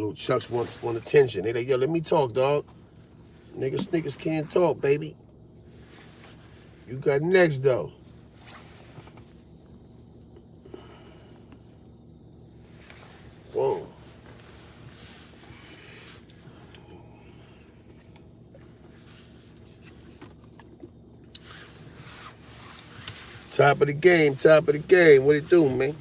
little Chucks want attention. They like, yo, let me talk, dog. Niggas can't talk, baby. You got next though. Whoa. Top of the game, top of the game. What it do, man?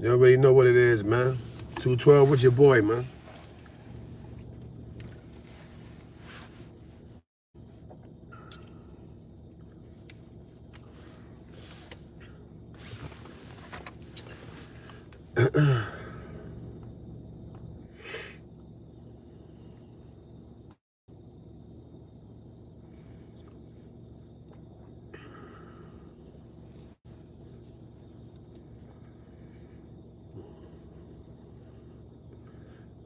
You already know what it is, man. 212 with your boy, man.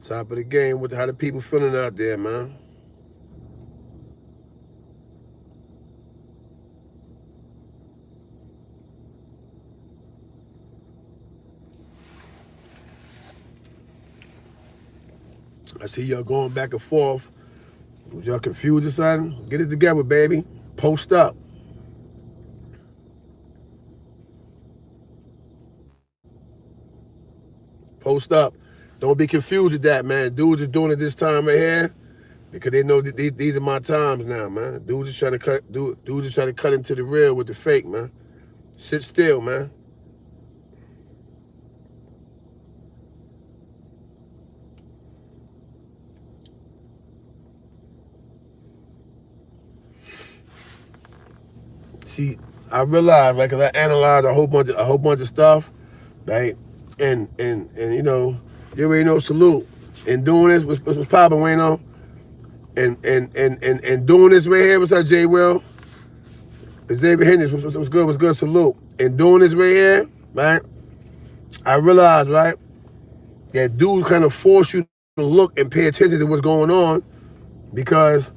Top of the game with how the people feeling out there, man. I see y'all going back and forth. Was y'all confused or something? Get it together, baby. Post up. Post up. Don't be confused with that, man. Dudes is doing it this time right here because they know that these are my times now, man. Dudes is trying to cut into the real with the fake, man. Sit still, man. See, I realized, right, because I analyzed a whole bunch of stuff, right, and you know, you already know salute. And doing this was popping, Wayno. And doing this right here, what's up, Jay Will? Xavier Hendricks, what's good, salute. And doing this right here, right, I realized, right, that dudes kind of force you to look and pay attention to what's going on because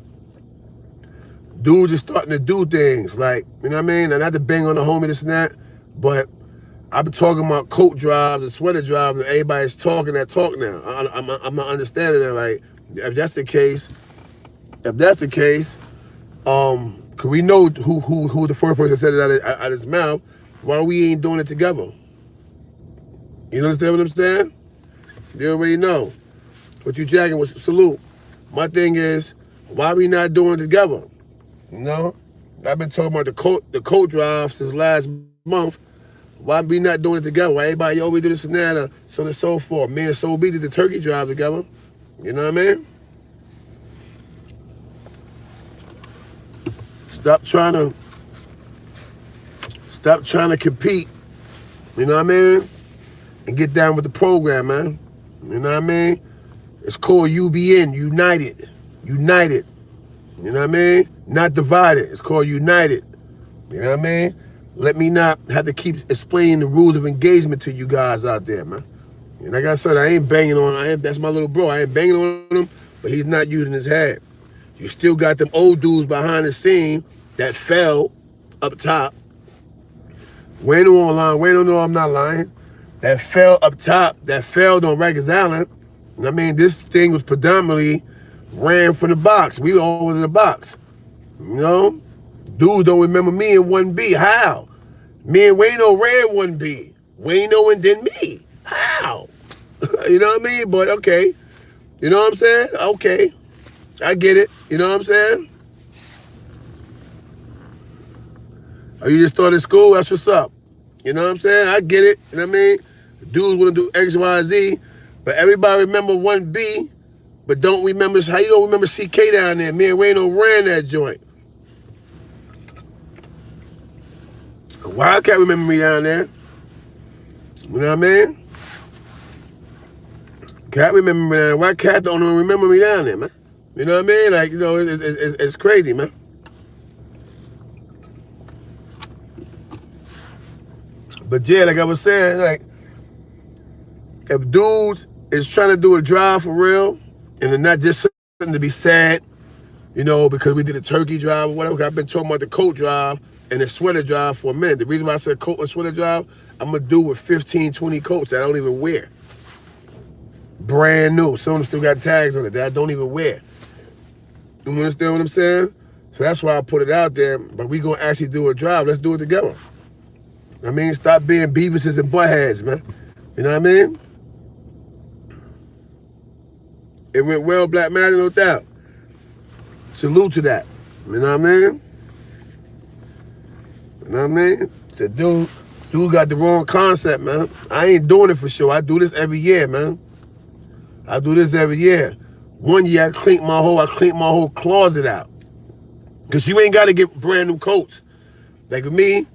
dudes are starting to do things like, you know what I mean? And not to bang on the homie, this and that, but I've been talking about coat drives and sweater drives, and everybody's talking that talk now. I'm not understanding that. Like, if that's the case, cause we know who the first person said it out of his mouth. Why we ain't doing it together? You understand what I'm saying? You already know. What you jacking was salute. My thing is, why we not doing it together? You know, I've been talking about the coat drive since last month. Why we not doing it together? Why everybody always do this and that, so on and so forth? Me and Soul B did the turkey drive together. You know what I mean? Stop trying to compete. You know what I mean? And get down with the program, man. You know what I mean? It's called UBN, United. United. You know what I mean? Not divided. It's called United. You know what I mean? Let me not have to keep explaining the rules of engagement to you guys out there, man. And like I said, I ain't banging on, that's my little bro. I ain't banging on him, but he's not using his head. You still got them old dudes behind the scene that fell up top. Wayno online. Wayno know I'm not lying. That fell up top, that failed on Rikers Island. I mean, this thing was predominantly ran from the box. We were all in the box. You know? Dudes don't remember me in 1B. How? Me and Wayno ran 1B. Wayno and then me. How? You know what I mean? But okay. You know what I'm saying? Okay. I get it. You know what I'm saying? Oh, you just started school? That's what's up. You know what I'm saying? I get it. You know what I mean? Dudes want to do X, Y, Z, but everybody remember 1B, but don't remember, how you don't remember CK down there? Me and Wayno ran that joint. Wildcat remember me down there. You know what I mean? Cat remember me down there. Why Cat don't remember me down there, man? You know what I mean? Like, you know, it's crazy, man. But yeah, like I was saying, like, if dudes is trying to do a drive for real, and it's not just something to be sad, you know, because we did a turkey drive or whatever. I've been talking about the coat drive and the sweater drive for a minute. The reason why I said coat and sweater drive, I'm going to do with 15, 20 coats that I don't even wear. Brand new. Some of them still got tags on it that I don't even wear. You understand what I'm saying? So that's why I put it out there. But we gonna actually do a drive. Let's do it together. I mean, stop being Beavises and buttheads, man. You know what I mean? It went well, Black Matter, no doubt. Salute to that. You know what I mean? You know what I mean? So dude got the wrong concept, man. I ain't doing it for sure. I do this every year, man. I do this every year. One year I cleaned my whole closet out. Cause you ain't gotta get brand new coats. Like with me,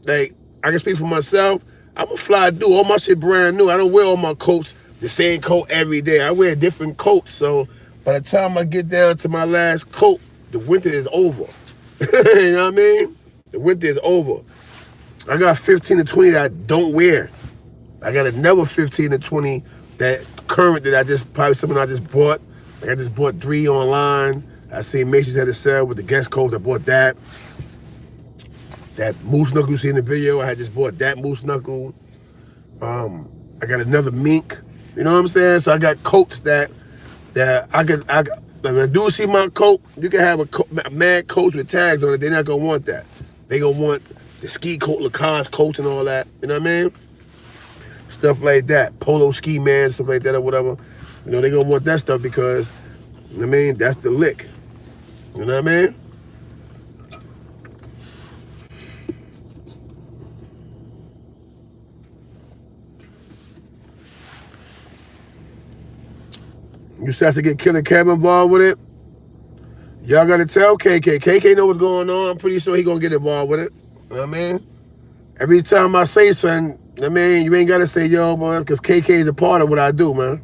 like I can speak for myself. I'm a fly dude. All my shit brand new. I don't wear all my coats the same coat every day. I wear different coats. So by the time I get down to my last coat, the winter is over. You know what I mean? The winter is over. I got 15 to 20 that I don't wear. I got another 15 to 20 that current that I just, probably something I just bought. Like I just bought 3 online. I seen Macy's had a sale with the guest coats. I bought that. That moose knuckle you see in the video, I had just bought that moose knuckle. I got another mink. You know what I'm saying? So I got coats that when I do see my coat, you can have a mad coat with tags on it. They're not gonna want that. They gonna want the ski coat, Lacoste coats and all that. You know what I mean? Stuff like that. Polo ski man, stuff like that or whatever. You know, they gonna want that stuff because, you know what I mean, that's the lick. You know what I mean? You start to get Killer Kev involved with it. Y'all gotta tell KK. KK know what's going on. I'm pretty sure he gonna get involved with it. You know what I mean? Every time I say something, I mean, you ain't gotta say yo, man, because KK is a part of what I do, man.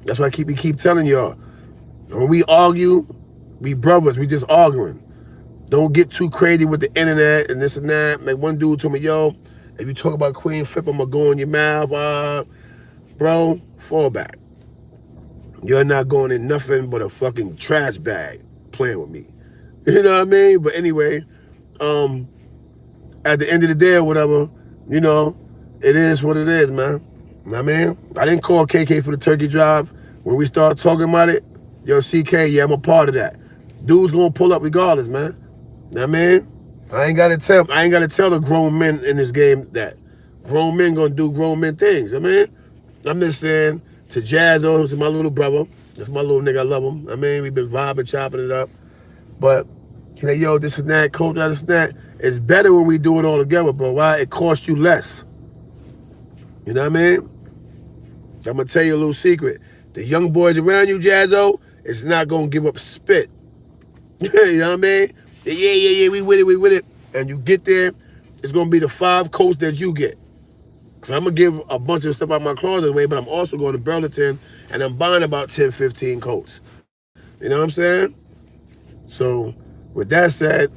That's why I keep telling y'all. When we argue, we brothers, we just arguing. Don't get too crazy with the internet and this and that. Like one dude told me, yo, if you talk about Queen Flip, I'm gonna go in your mouth. Bro, fall back. You're not going in nothing but a fucking trash bag playing with me. You know what I mean? But anyway, at the end of the day or whatever, you know, it is what it is, man. You know what I mean? I didn't call KK for the turkey drive. When we start talking about it, yo, CK, yeah, I'm a part of that. Dude's gonna pull up regardless, man. You know what I mean? I ain't gotta tell the grown men in this game that. Grown men gonna do grown men things. I mean, I'm just saying to Jazzo, who's my little brother. That's my little nigga, I love him. I mean, we've been vibing, chopping it up. But, you know, yo, this and that, coach, this and that. It's better when we do it all together, bro. Why? It costs you less. You know what I mean? I'm gonna tell you a little secret. The young boys around you, Jazzo, is not gonna give up spit. You know what I mean? Yeah, we with it. And you get there, it's gonna be the 5 coats that you get. Cause I'm gonna give a bunch of stuff out my closet away, but I'm also going to Burlington and I'm buying about 10, 15 coats. You know what I'm saying? So with that said,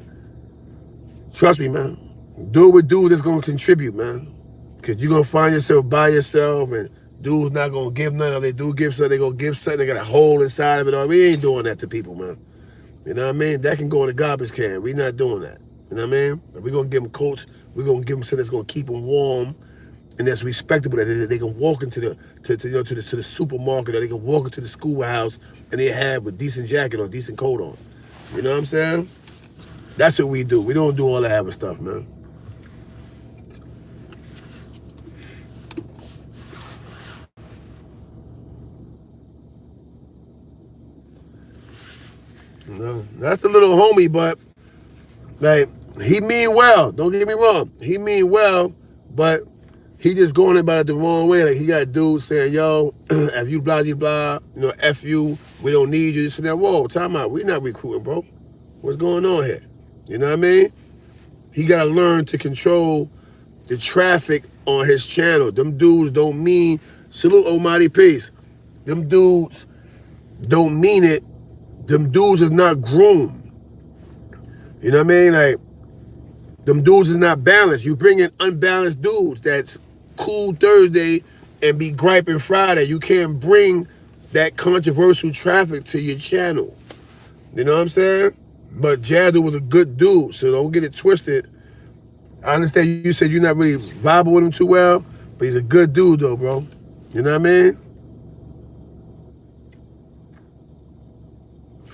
trust me, man. Do it with dudes that's gonna contribute, man. Cause you're gonna find yourself by yourself and dudes not gonna give nothing. If they do give something, they gonna give something. They got a hole inside of it. We ain't doing that to people, man. You know what I mean? That can go in the garbage can. We not doing that. You know what I mean? If we're gonna give them coats, we're gonna give them something that's gonna keep them warm and that's respectable. That they can walk into the supermarket, or they can walk into the schoolhouse and they have a decent jacket or decent coat on. You know what I'm saying? That's what we do. We don't do all that other stuff, man. No, that's the little homie, but like he mean well. Don't get me wrong. He mean well, but he just going about it the wrong way. Like he got dudes saying, yo, if you blah, blah, you know, F you, we don't need you. This and that. Whoa, time out. We not recruiting, bro. What's going on here? You know what I mean? He got to learn to control the traffic on his channel. Them dudes don't mean, salute Almighty Peace. Them dudes don't mean it. Them dudes is not groomed. You know what I mean? Like, them dudes is not balanced. You bring in unbalanced dudes that's cool Thursday and be griping Friday. You can't bring that controversial traffic to your channel. You know what I'm saying? But Jazzo was a good dude, so don't get it twisted. I understand you said you're not really vibing with him too well, but he's a good dude though, bro. You know what I mean?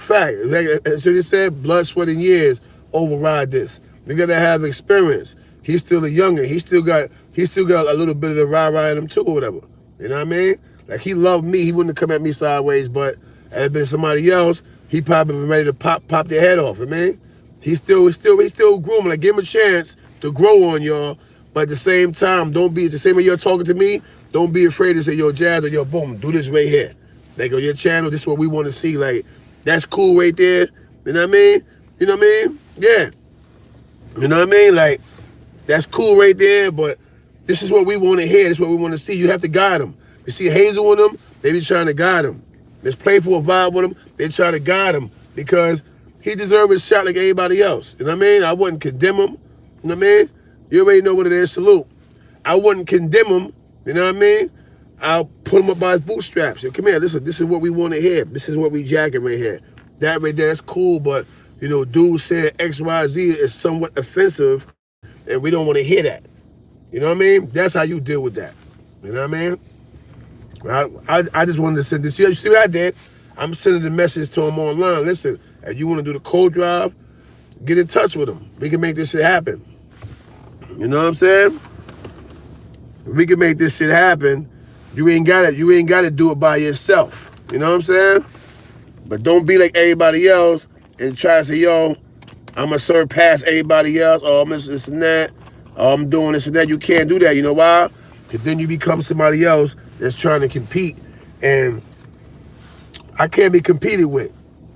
fact. Like, so they said, blood, sweat, and years override this. We gotta have experience. He's still a youngin'. He still got a little bit of the rah-rah in him too, or whatever. You know what I mean? Like, he loved me. He wouldn't have come at me sideways, but had it been somebody else, he probably been ready to pop their head off. I mean, he's still grooming. Like, give him a chance to grow on y'all. But at the same time, don't be, it's the same way you're talking to me, don't be afraid to say, yo, Jazz, or yo, boom, do this right here. Like, on your channel, this is what we want to see. Like, that's cool right there. You know what I mean? You know what I mean? Yeah. You know what I mean? Like, that's cool right there, but this is what we want to hear. This is what we want to see. You have to guide them. You see Hazel with them, they be trying to guide him. There's Playful vibe with him, they try to guide him because he deserves a shot like anybody else. You know what I mean? I wouldn't condemn him. You know what I mean? You already know what it is. Salute. I wouldn't condemn him. You know what I mean? I'll put him up by his bootstraps. Say, come here, listen, this is what we want to hear. This is what we jacking right here. That right there, that's cool, but, you know, dude said XYZ is somewhat offensive, and we don't want to hear that. You know what I mean? That's how you deal with that. You know what I mean? I just wanted to send this. You see what I did? I'm sending the message to him online. Listen, if you want to do the code drive, get in touch with him. We can make this shit happen. You know what I'm saying? We can make this shit happen. You ain't gotta do it by yourself. You know what I'm saying? But don't be like everybody else and try to say, yo, I'm gonna surpass everybody else. Oh, I'm this and that. Oh, I'm doing this and that. You can't do that. You know why? Because then you become somebody else that's trying to compete. And I can't be competed with.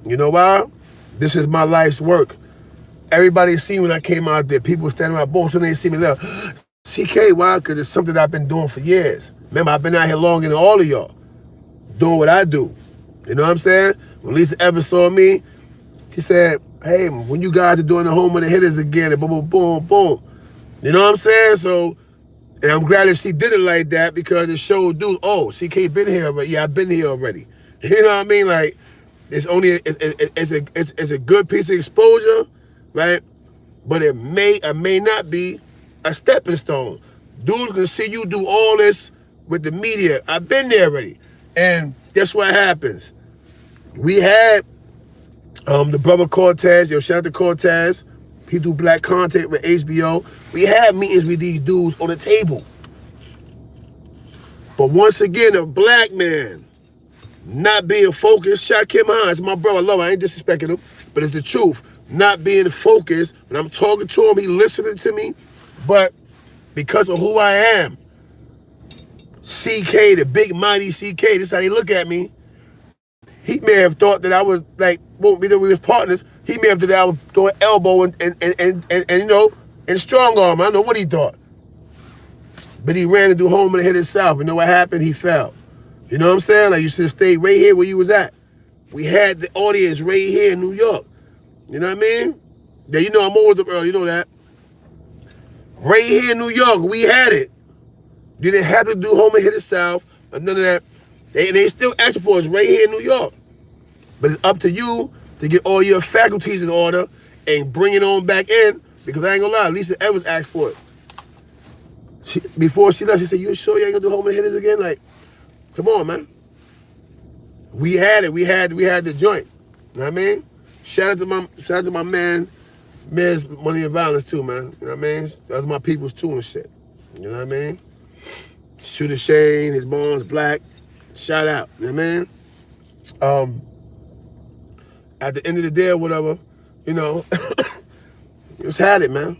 You know why? This is my life's work. Everybody seen when I came out there. People were standing around, boom, so they see me there. CK, why? Because it's something that I've been doing for years. Remember, I've been out here longer than all of y'all, doing what I do. You know what I'm saying? When Lisa Evans saw me, she said, hey, when you guys are doing the Home of the Hitters again, and boom, boom, boom, boom. You know what I'm saying? So, and I'm glad that she did it like that because it showed dude, oh, CK been here already. Yeah, I've been here already. You know what I mean? Like, it's only, it's a good piece of exposure, right? But it may or may not be a stepping stone. Dudes can see you do all this with the media. I've been there already. And guess what happens? We had the brother Cortez, yo, shout out to Cortez. He do black content with HBO. We had meetings with these dudes on the table. But once again, a black man not being focused, shot Kim Hines, my brother, I love him, I ain't disrespecting him, but it's the truth. Not being focused, when I'm talking to him, he listening to me, but because of who I am, CK, the big mighty CK, this is how they look at me, he may have thought that I was like, won't be that we was partners, he may have thought that I was throwing elbow and you know, and strong arm, I don't know what he thought. But he ran to do Home and hit himself, you know what happened? He fell. You know what I'm saying? Like, you should have stayed right here where you was at. We had the audience right here in New York. You know what I mean? Yeah, you know I'm always up early, you know that. Right here in New York, we had it. You didn't have to do Home and hit the South or none of that. They still asking for us right here in New York. But it's up to you to get all your faculties in order and bring it on back in, because I ain't gonna lie, Lisa Evans asked for it. Before she left, she said, you sure you ain't gonna do Home and Hitters again? Like, come on, man. We had it. We had the joint. You know what I mean? Shout out to my man, Miz Money and Violence too, man. You know what I mean? That's my peoples too and shit. You know what I mean? Shooter Shane, his mom's black. Shout out. You know what I mean? At the end of the day or whatever, you know, just had it, man.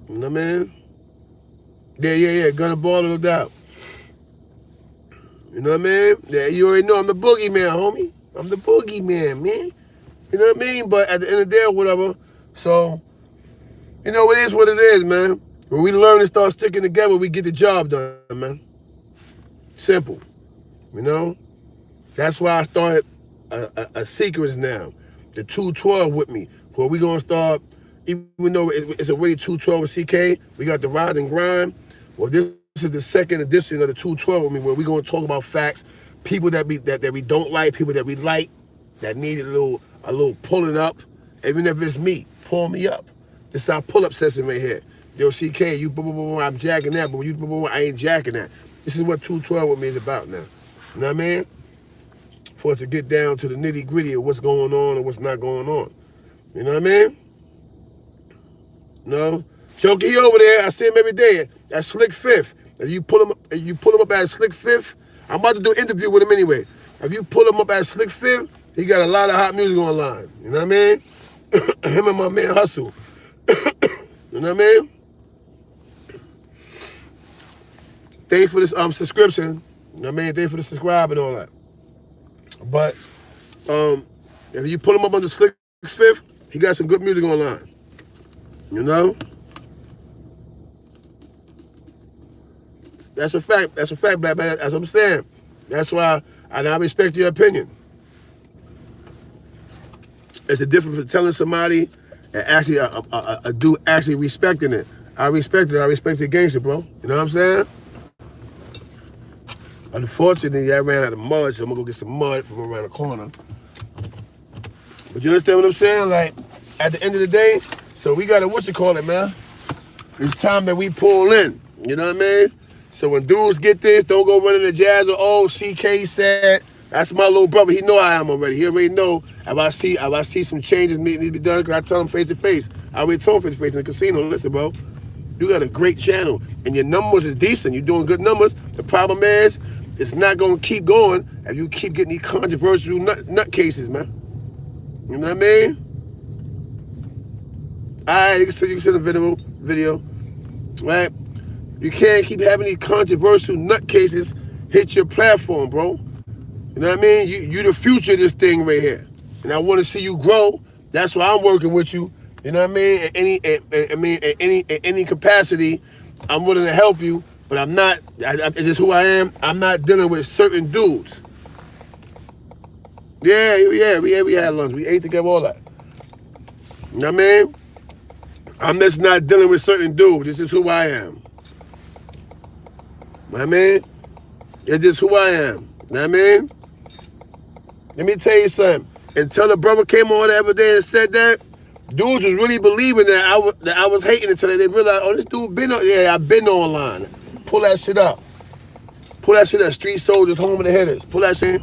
You know what I mean? Yeah. Gunna Ball, no doubt. You know what I mean? Yeah, you already know I'm the boogeyman, homie. I'm the boogeyman, man. You know what I mean? But at the end of the day or whatever, so, you know, it is what it is, man. When we learn to start sticking together, we get the job done, man. Simple. You know? That's why I started a sequence now. The 212 with me. Where we gonna start, even though it's already 212 with CK, we got the Rise and Grind. Well, this is the second edition of the 212 with me, where we're gonna talk about facts, people that we don't like, people that we like, that need a little pulling up. Even if it's me, pull me up. This is our pull-up session right here. Yo, CK, you I'm jacking that, but you I ain't jacking that. This is what 212 with me is about now. You know what I mean? for us to get down to the nitty gritty of what's going on and what's not going on. You know what I mean? No, Jokey over there. I see him every day. At Slick Fifth. If you pull him up at Slick Fifth, I'm about to do an interview with him anyway. If you pull him up at Slick Fifth, he got a lot of hot music online. You know what I mean? Him and my man Hustle. You know what I mean? Thank you for this subscription. You know what I mean? Thank you for the subscribe and all that. But if you pull him up on the Slick Fifth, he got some good music online. You know? That's a fact. That's a fact, Black man. That's what I'm saying. That's why I respect your opinion. It's the difference between telling somebody and actually a dude actually respecting it. I respect it. I respect the gangster, bro. You know what I'm saying? Unfortunately, I ran out of mud, so I'm gonna go get some mud from around the corner. But you understand what I'm saying? Like, at the end of the day, so we gotta, man? It's time that we pull in. You know what I mean? So when dudes get this, don't go running the jazz or, oh, CK said, that's my little brother. He know I am already. He already know if I see some changes need to be done, because I tell him face to face. I already told him face to face in the casino, listen, bro, you got a great channel and your numbers is decent. You're doing good numbers. The problem is, it's not going to keep going if you keep getting these controversial nut cases, man. You know what I mean? All right, you can see the video, right? You can't keep having these controversial nut cases hit your platform, bro. You know what I mean? You the future of this thing right here. And I want to see you grow. That's why I'm working with you. You know what I mean? In any capacity, I'm willing to help you, but I'm not, it's just who I am. I'm not dealing with certain dudes. Yeah, we had lunch. We ate together, all that. You know what I mean? I'm just not dealing with certain dudes. This is who I am. You know what I mean? It's just who I am. You know what I mean? Let me tell you something. Until the brother came on the other day and said that, dudes was really believing that I was hating until they realized, oh, this dude been on, yeah, I've been online. Pull that shit up. Pull that shit up. Street Soldiers, Home of the Hitters. Pull that shit.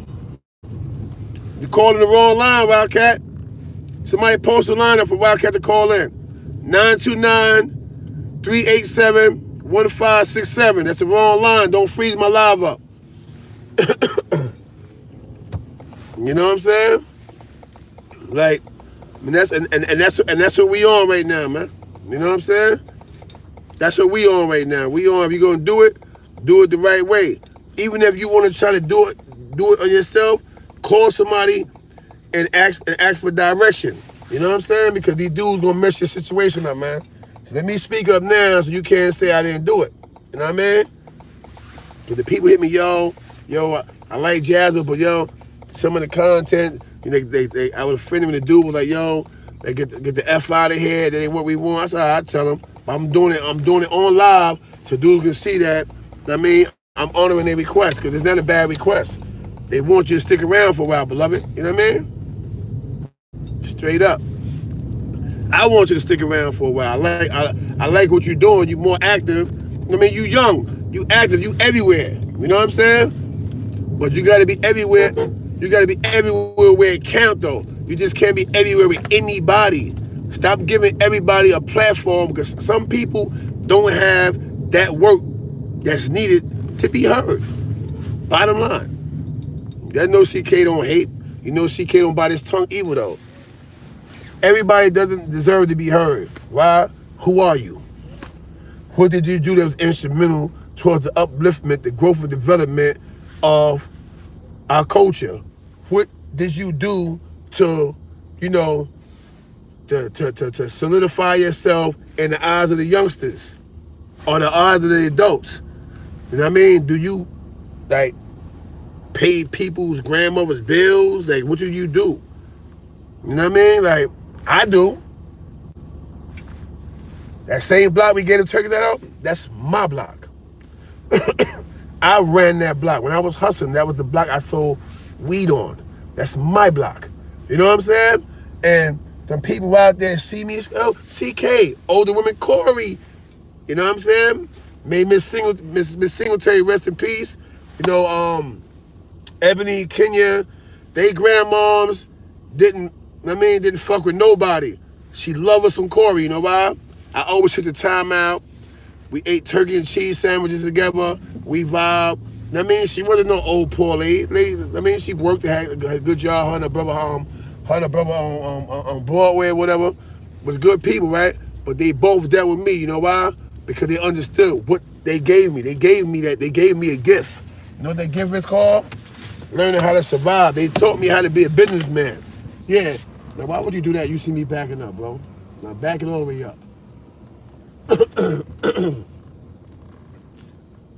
You calling the wrong line, Wildcat. Somebody post a line up for Wildcat to call in. 929-387-1567. That's the wrong line. Don't freeze my live up. You know what I'm saying? Like, I mean, that's what we on right now, man. You know what I'm saying? That's what we on right now. We on. If you're gonna do it the right way. Even if you want to try to do it on yourself. Call somebody and ask for direction. You know what I'm saying? Because these dudes gonna mess your situation up, man. So let me speak up now, so you can't say I didn't do it. You know what I mean? Because the people hit me, yo, I like Jazza, but yo, some of the content, you know, I was offended when the dude was like, yo, they get the F out of here. That ain't what we want. I said, I tell them, I'm doing it on live, so dudes can see that. I mean, I'm honoring their request, because it's not a bad request. They want you to stick around for a while, beloved. You know what I mean? Straight up. I want you to stick around for a while. I like what you're doing. You're more active. I mean, you young. You active. You everywhere. You know what I'm saying? But you got to be everywhere. You got to be everywhere where it counts, though. You just can't be everywhere with anybody. Stop giving everybody a platform, because some people don't have that work that's needed to be heard. Bottom line. That no CK don't hate. You know CK don't bite his tongue evil, though. Everybody doesn't deserve to be heard. Why? Who are you? What did you do that was instrumental towards the upliftment, the growth and development of our culture? What did you do to, you know, to solidify yourself in the eyes of the youngsters or the eyes of the adults? You know what I mean? Do you, like, pay people's grandmother's bills? Like, what do? You know what I mean? Like, I do. That same block we gave the turkeys out, that's my block. I ran that block. When I was hustling, that was the block I sold weed on. That's my block. You know what I'm saying? And the people out there see me, oh, CK, older women, Corey. You know what I'm saying? May Miss Singletary rest in peace. You know, Ebony, Kenya, They grandmoms didn't fuck with nobody. She loved us some Corey, you know why? I always took the time out. We ate turkey and cheese sandwiches together. We vibed. She wasn't no old poor lady. She worked and had a good job. Her and her brother on Broadway or whatever. Was good people, right? But they both dealt with me, you know why? Because they understood what they gave me. They gave me a gift. You know what that gift is called? Learning how to survive. They taught me how to be a businessman. Yeah. Now, why would you do that? You see me backing up, bro. Now, back it all the way up.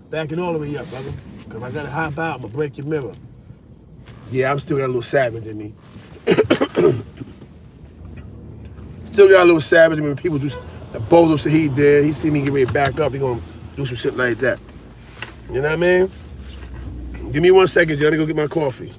Backing all the way up, brother. Because I got to hop out. I'm going to break your mirror. Yeah, I'm still got a little savage in me. Still got a little savage in me. When people do the bozo shit he did, he see me get ready to back up, he going to do some shit like that. You know what I mean? Give me 1 second, Johnny. Go get my coffee.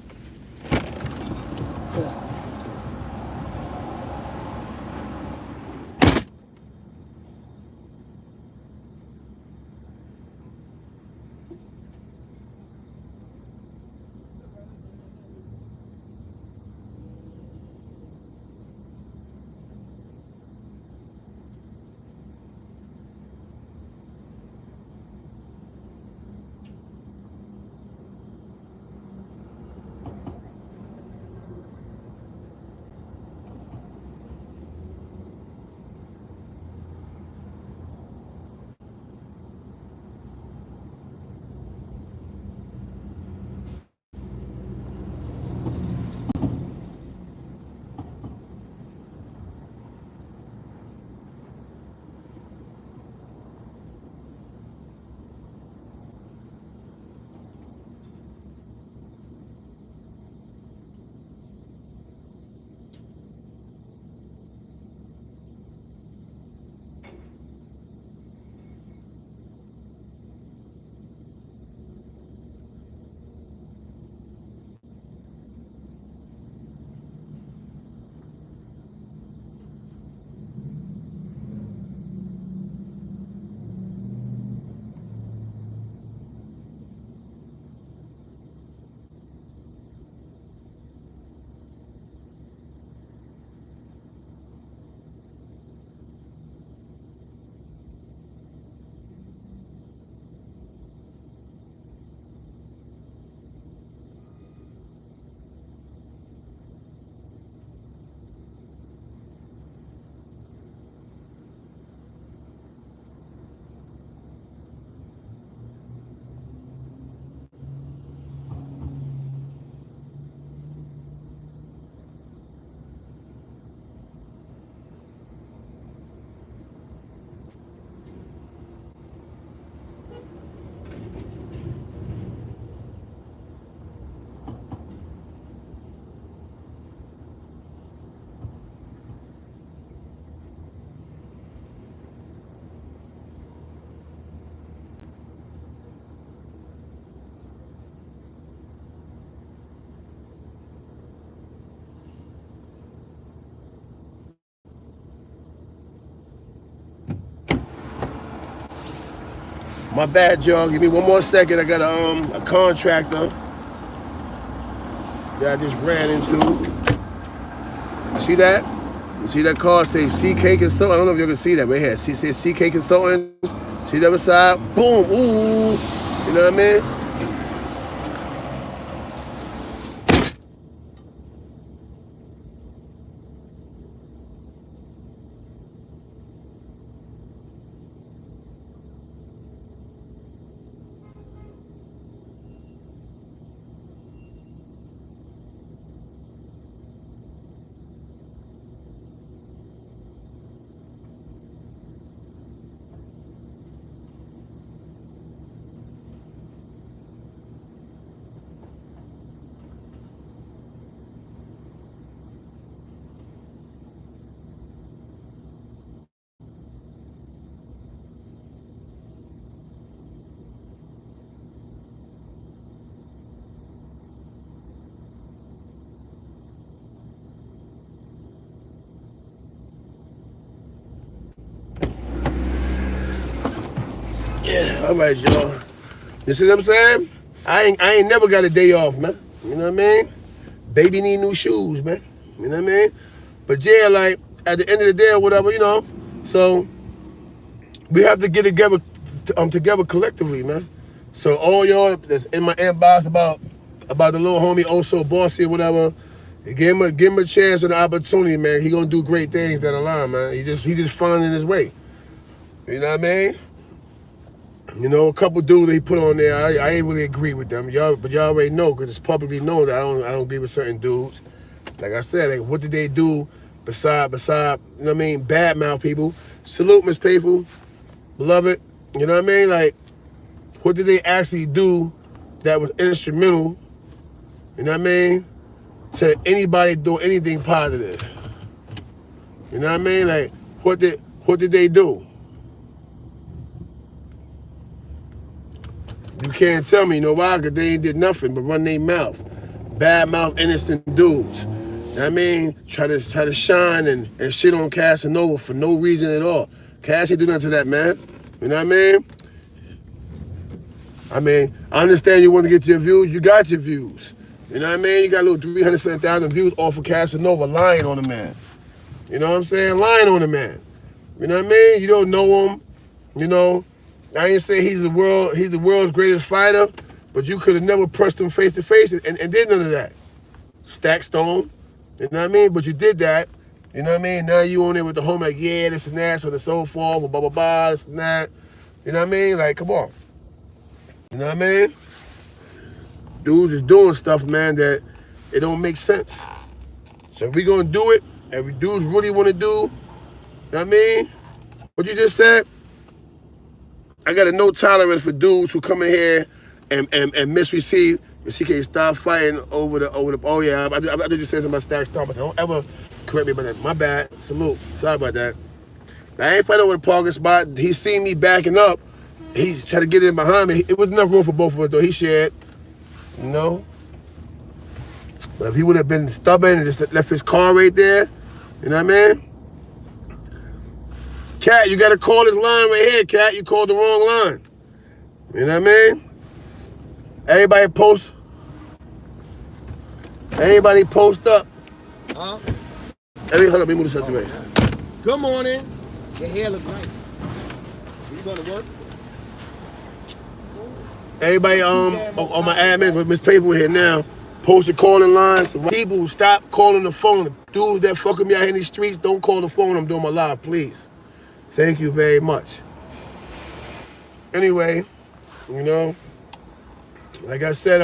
My bad, y'all. Give me 1 more second. I got a contractor that I just ran into. You see that? You see that car say CK Consultants? I don't know if you can see that right here. See, says CK Consultants. See the other side? Boom. Ooh. You know what I mean? Yeah, all right, y'all. You see what I'm saying? I ain't never got a day off, man. You know what I mean? baby need new shoes, man. You know what I mean? But yeah, like at the end of the day or whatever, you know. So we have to get together collectively, man. So all y'all that's in my inbox about the little homie also bossy or whatever, give him a chance and an opportunity, man. He gonna do great things down the line, man. He just finding his way. You know what I mean? You know, a couple dudes that he put on there, I ain't really agree with them. But y'all already know, because it's publicly known that I don't agree with certain dudes. Like I said, like, what did they do beside, you know what I mean, bad mouth people? Salute, Miss Payful, beloved. You know what I mean? Like, what did they actually do that was instrumental, you know what I mean, to anybody do anything positive? You know what I mean? Like, what did they do? You can't tell me, you know why? Because they ain't did nothing but run their mouth. Bad mouth, innocent dudes. You know what I mean? Try to shine and shit on Casanova for no reason at all. Cass ain't do nothing to that man. You know what I mean? I understand you want to get your views. You got your views. You know what I mean? You got a little 307,000 views off of Casanova lying on the man. You know what I'm saying? Lying on the man. You know what I mean? You don't know him. You know, I ain't say he's the world's greatest fighter, but you could have never pressed him face to face and did none of that. Stack Stone, you know what I mean? But you did that, you know what I mean? Now you on there with the home like, yeah, this and that, so and so forth, blah, blah, blah, this and that. You know what I mean? Like, come on. You know what I mean? Dudes is doing stuff, man, that it don't make sense. So if we gonna do it, and we dudes really wanna do, you know what I mean? What you just said? I got a no tolerance for dudes who come in here and misreceive. If she can't stop fighting over the. Oh yeah, I did just say something about Stack Star, but don't ever correct me about that. My bad. Salute. Sorry about that. I ain't fighting over the parking spot. He seen me backing up. He's trying to get in behind me. It was enough room for both of us though. He shared, you know. But if he would have been stubborn and just left his car right there, you know what I mean? Cat, you gotta call this line right here, Cat. You called the wrong line. You know what I mean? Everybody post up. Huh? Hold on, let me move this out the way. Good morning. Your hair looks nice. You going to work? Everybody on my admin with Miss Paper here now. Posted calling lines. People stop calling the phone. Dudes that fuck with me out here in these streets, don't call the phone. I'm doing my live, please. Thank you very much. Anyway, you know, like I said,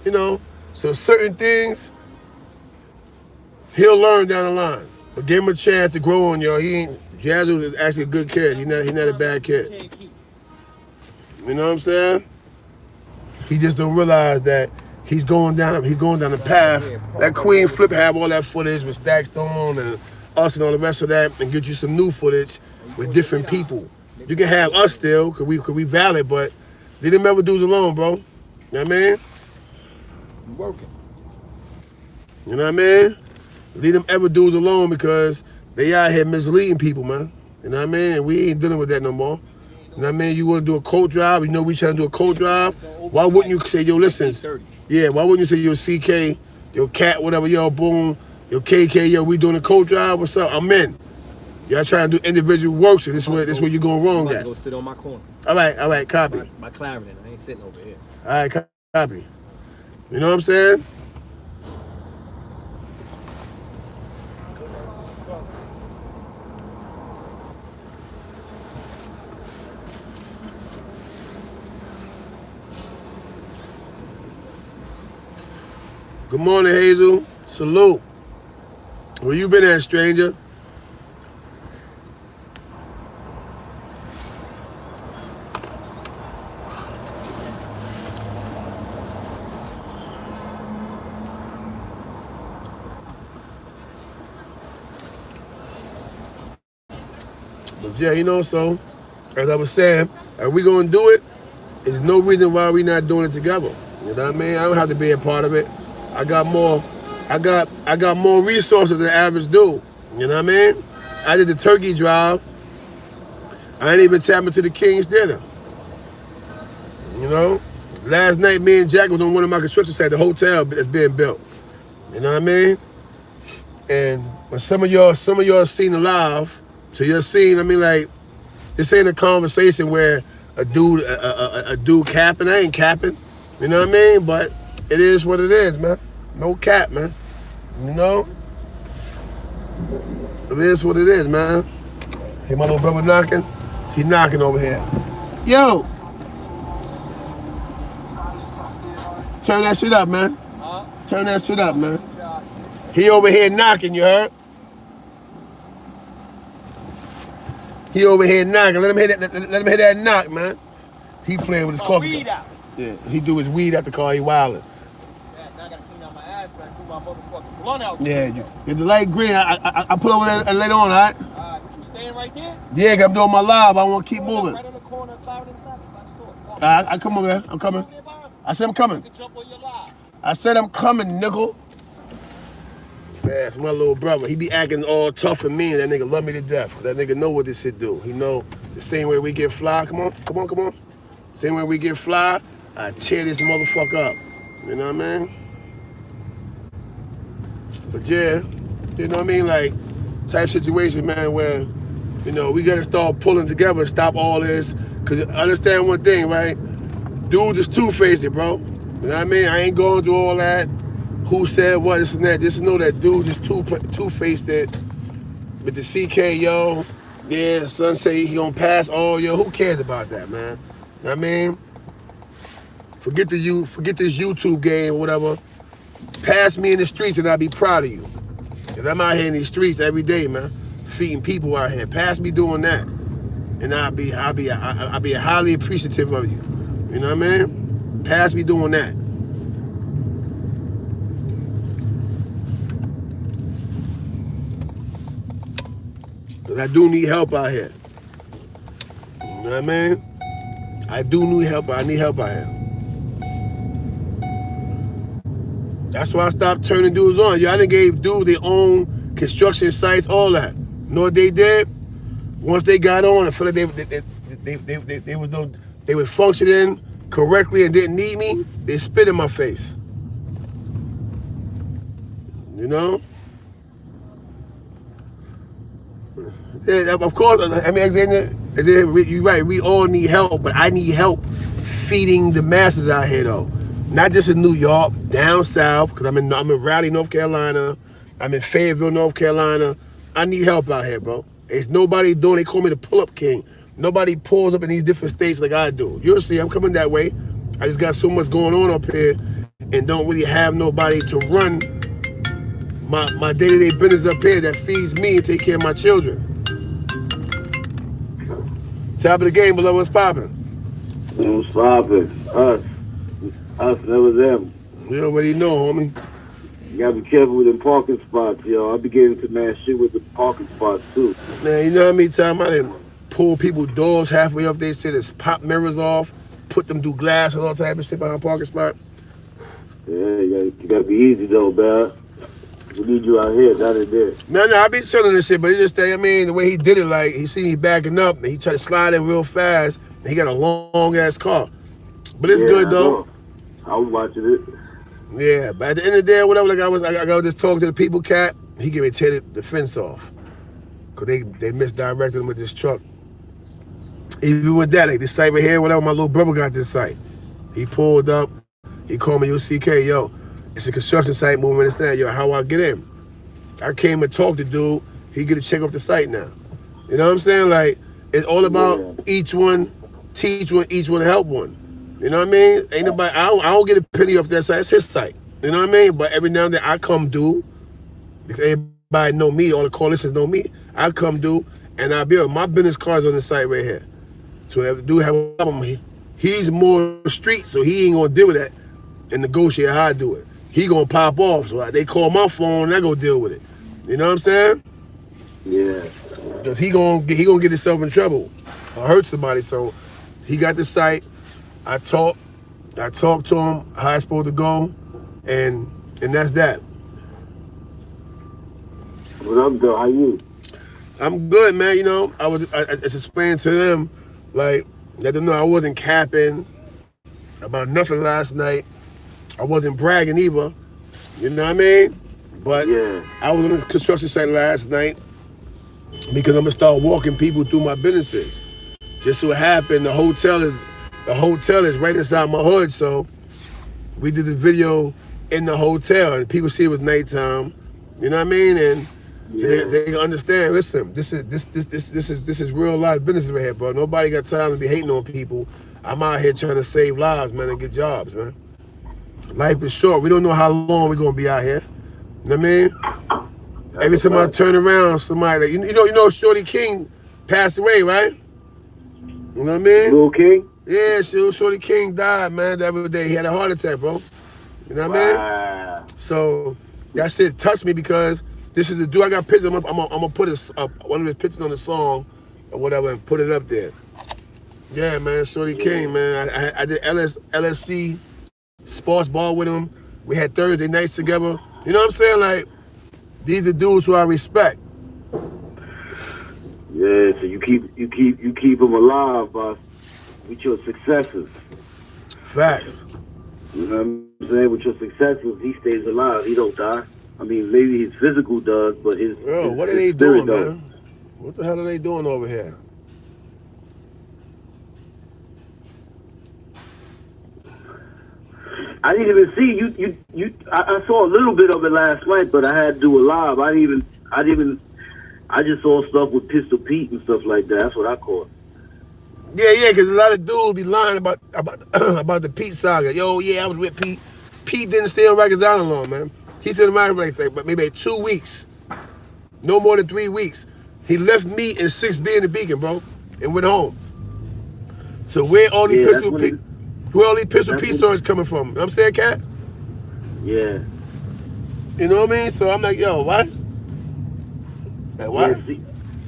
you know, so certain things he'll learn down the line. But give him a chance to grow on y'all. Jazzu is actually a good kid. He's not a bad kid. You know what I'm saying? He just don't realize that he's going down the path. That Queen Flip have all that footage with Stack Stone and us and all the rest of that, and get you some new footage with different people. You can have us still, cause we valid, but leave them ever dudes alone, bro. You know what I mean? You working. You know what I mean? Leave them ever dudes alone because they out here misleading people, man. You know what I mean? And we ain't dealing with that no more. You know what I mean? You want to do a coat drive, you know we trying to do a coat drive. Why wouldn't you say, yo, listen, yeah, why wouldn't you say, yo, CK, yo, Cat, whatever, yo, boom, yo, KK, yo, we doing a coat drive, what's up? I'm in. Y'all trying to do individual works, and this is where you're going wrong at. Go sit on my corner. All right, copy. My Clarendon, I ain't sitting over here. All right, copy. You know what I'm saying? Good morning, Hazel. Salute. Where you been at, stranger? But yeah, you know, so as I was saying, if we gonna do it, there's no reason why we not doing it together. You know what I mean? I don't have to be a part of it. I got more resources than the average dude. You know what I mean? I did the turkey drive. I ain't even tap into the King's dinner. You know? Last night, me and Jack was on one of my construction sites, the hotel that's being built. You know what I mean? And when some of y'all seen alive, so you're seeing, I mean, like, this ain't a conversation where a dude capping. I ain't capping. You know what I mean? But it is what it is, man. No cap, man. You know? It is what it is, man. Hey, my little brother knocking. He knocking over here. Yo! Turn that shit up, man. Huh? Turn that shit up, man. He over here knocking, you heard? He over here knocking. Let him hit that knock, man. He playing with his coffee. Weed out. Yeah, he do his weed at the car, he wildin'. Yeah, now I gotta clean out my ass, but I do my motherfucking blunt out. Yeah, you get the light green. I pull over there later on, all right? Alright, you staying right there? Yeah, 'cause I'm doing my live. I want to keep moving. Right on the corner of Clarendon and Travis, by the store. I come over there. I'm coming. I said I'm coming. You can jump on your live. I said I'm coming, nickel. Man, it's my little brother. He be acting all tough and mean. That nigga love me to death. That nigga know what this shit do. He know the same way we get fly. Come on, come on, come on. Same way we get fly, I tear this motherfucker up. You know what I mean? But yeah, you know what I mean? Like, type situation, man, where, you know, we gotta start pulling together, stop all this. Cause understand one thing, right? Dude just two-faced it, bro. You know what I mean? I ain't going through all that. Who said what, this and that. Just know that dude just two-faced it. With the CK, yo, yeah, son say he gonna pass all, yo. Who cares about that, man? You know what I mean? Forget this YouTube game or whatever. Pass me in the streets and I'll be proud of you. Cause I'm out here in these streets every day, man. Feeding people out here. Pass me doing that. And I'll be highly appreciative of you. You know what I mean? Pass me doing that. Cause I do need help out here. You know what I mean? I do need help. I need help out here. That's why I stopped turning dudes on. Y'all done gave dudes their own construction sites, all that. You know what they did? Once they got on, I feel like they was functioning correctly and didn't need me, they spit in my face. You know? Yeah, of course, I mean, you're right, we all need help, but I need help feeding the masses out here, though. Not just in New York, down south, because I'm in Raleigh, North Carolina. I'm in Fayetteville, North Carolina. I need help out here, bro. There's nobody doing, they call me the pull-up king. Nobody pulls up in these different states like I do. You'll see, I'm coming that way. I just got so much going on up here and don't really have nobody to run my day-to-day business up here that feeds me and take care of my children. Top of the game, below, what's popping? What's popping? Us, never them. You already know, homie. You gotta be careful with them parking spots, yo. I be getting to mad shit with the parking spots, too. Man, you know how many times I done pull people's doors halfway up their shit, just pop mirrors off, put them through glass and all type of shit behind a parking spot? Yeah, you gotta be easy, though, man. We need you out here, not in there. No, I be chilling this shit, but it just, I mean, the way he did it, like, he see me backing up, and he tried to slide in real fast, and he got a long-ass car. But it's good, though. I was watching it. Yeah, but at the end of the day, whatever, like I was just talking to the people cat, he gave me tear the fence off. Cause they misdirected him with this truck. Even with that, like this site right here, whatever, my little brother got this site. He pulled up, he called me, yo, CK, yo, it's a construction site moving this thing, yo, how I get in? I came and talked to dude, he get to check off the site now. You know what I'm saying? Like, it's all about each one, teach one, each one help one. You know what I mean? Ain't nobody, I don't get a penny off that site. It's his site. You know what I mean? But every now and then I come do, because everybody know me, all the coalitions know me, I come do, and I build my business cards on the site right here. So if the dude have a problem, he's more street, so he ain't gonna deal with that and negotiate how I do it. He gonna pop off, so they call my phone and I go deal with it. You know what I'm saying? Yeah. Because he gonna get himself in trouble or hurt somebody, so he got the site. I talked to him how I supposed to go, and that's that. What up, though? How you? I'm good, man. You know, I just explained to them, like, let them know I wasn't capping about nothing last night. I wasn't bragging either. You know what I mean? But Yeah. I was on the construction site last night because I'm gonna start walking people through my businesses. Just so it happened, the hotel is right inside my hood, so we did the video in the hotel, and people see it was nighttime. You know what I mean? And so they can understand. Listen, this is real life business right here, bro. Nobody got time to be hating on people. I'm out here trying to save lives, man, and get jobs, man. Life is short. We don't know how long we're gonna be out here. You know what I mean? Every time I turn around, somebody like you know, Shorty King passed away, right? You know what I mean? Lil King? Yeah, Shorty King died, man, the other day. He had a heart attack, bro. You know what I mean? Wow. So that shit touched me because this is the dude. I got pictures. I'm gonna put one of his pictures on the song or whatever and put it up there. Yeah, man, Shorty King, man. I did LSC sports ball with him. We had Thursday nights together. You know what I'm saying? Like, these are dudes who I respect. Yeah, so you keep him alive, boss, with your successes. Facts. You know what I'm saying? With your successes, he stays alive. He don't die. I mean, maybe his physical does, but his What are they his doing, spirit man? What the hell are they doing over here? I didn't even see you. I saw a little bit of it last night, but I had to do it live. I just saw stuff with Pistol Pete and stuff like that. That's what I caught. Yeah, because a lot of dudes be lying about about the Pete saga. Yo, yeah, I was with Pete. Pete didn't stay on Rikers Island long, man. He stayed on Rikers Island, but maybe 2 weeks. No more than 3 weeks. He left me and 6B in the Beacon, bro, and went home. So where all these Pistol Pete stories coming from? You know what I'm saying, Cat? Yeah. You know what I mean? So I'm like, yo, what? Like, what? Yeah, see,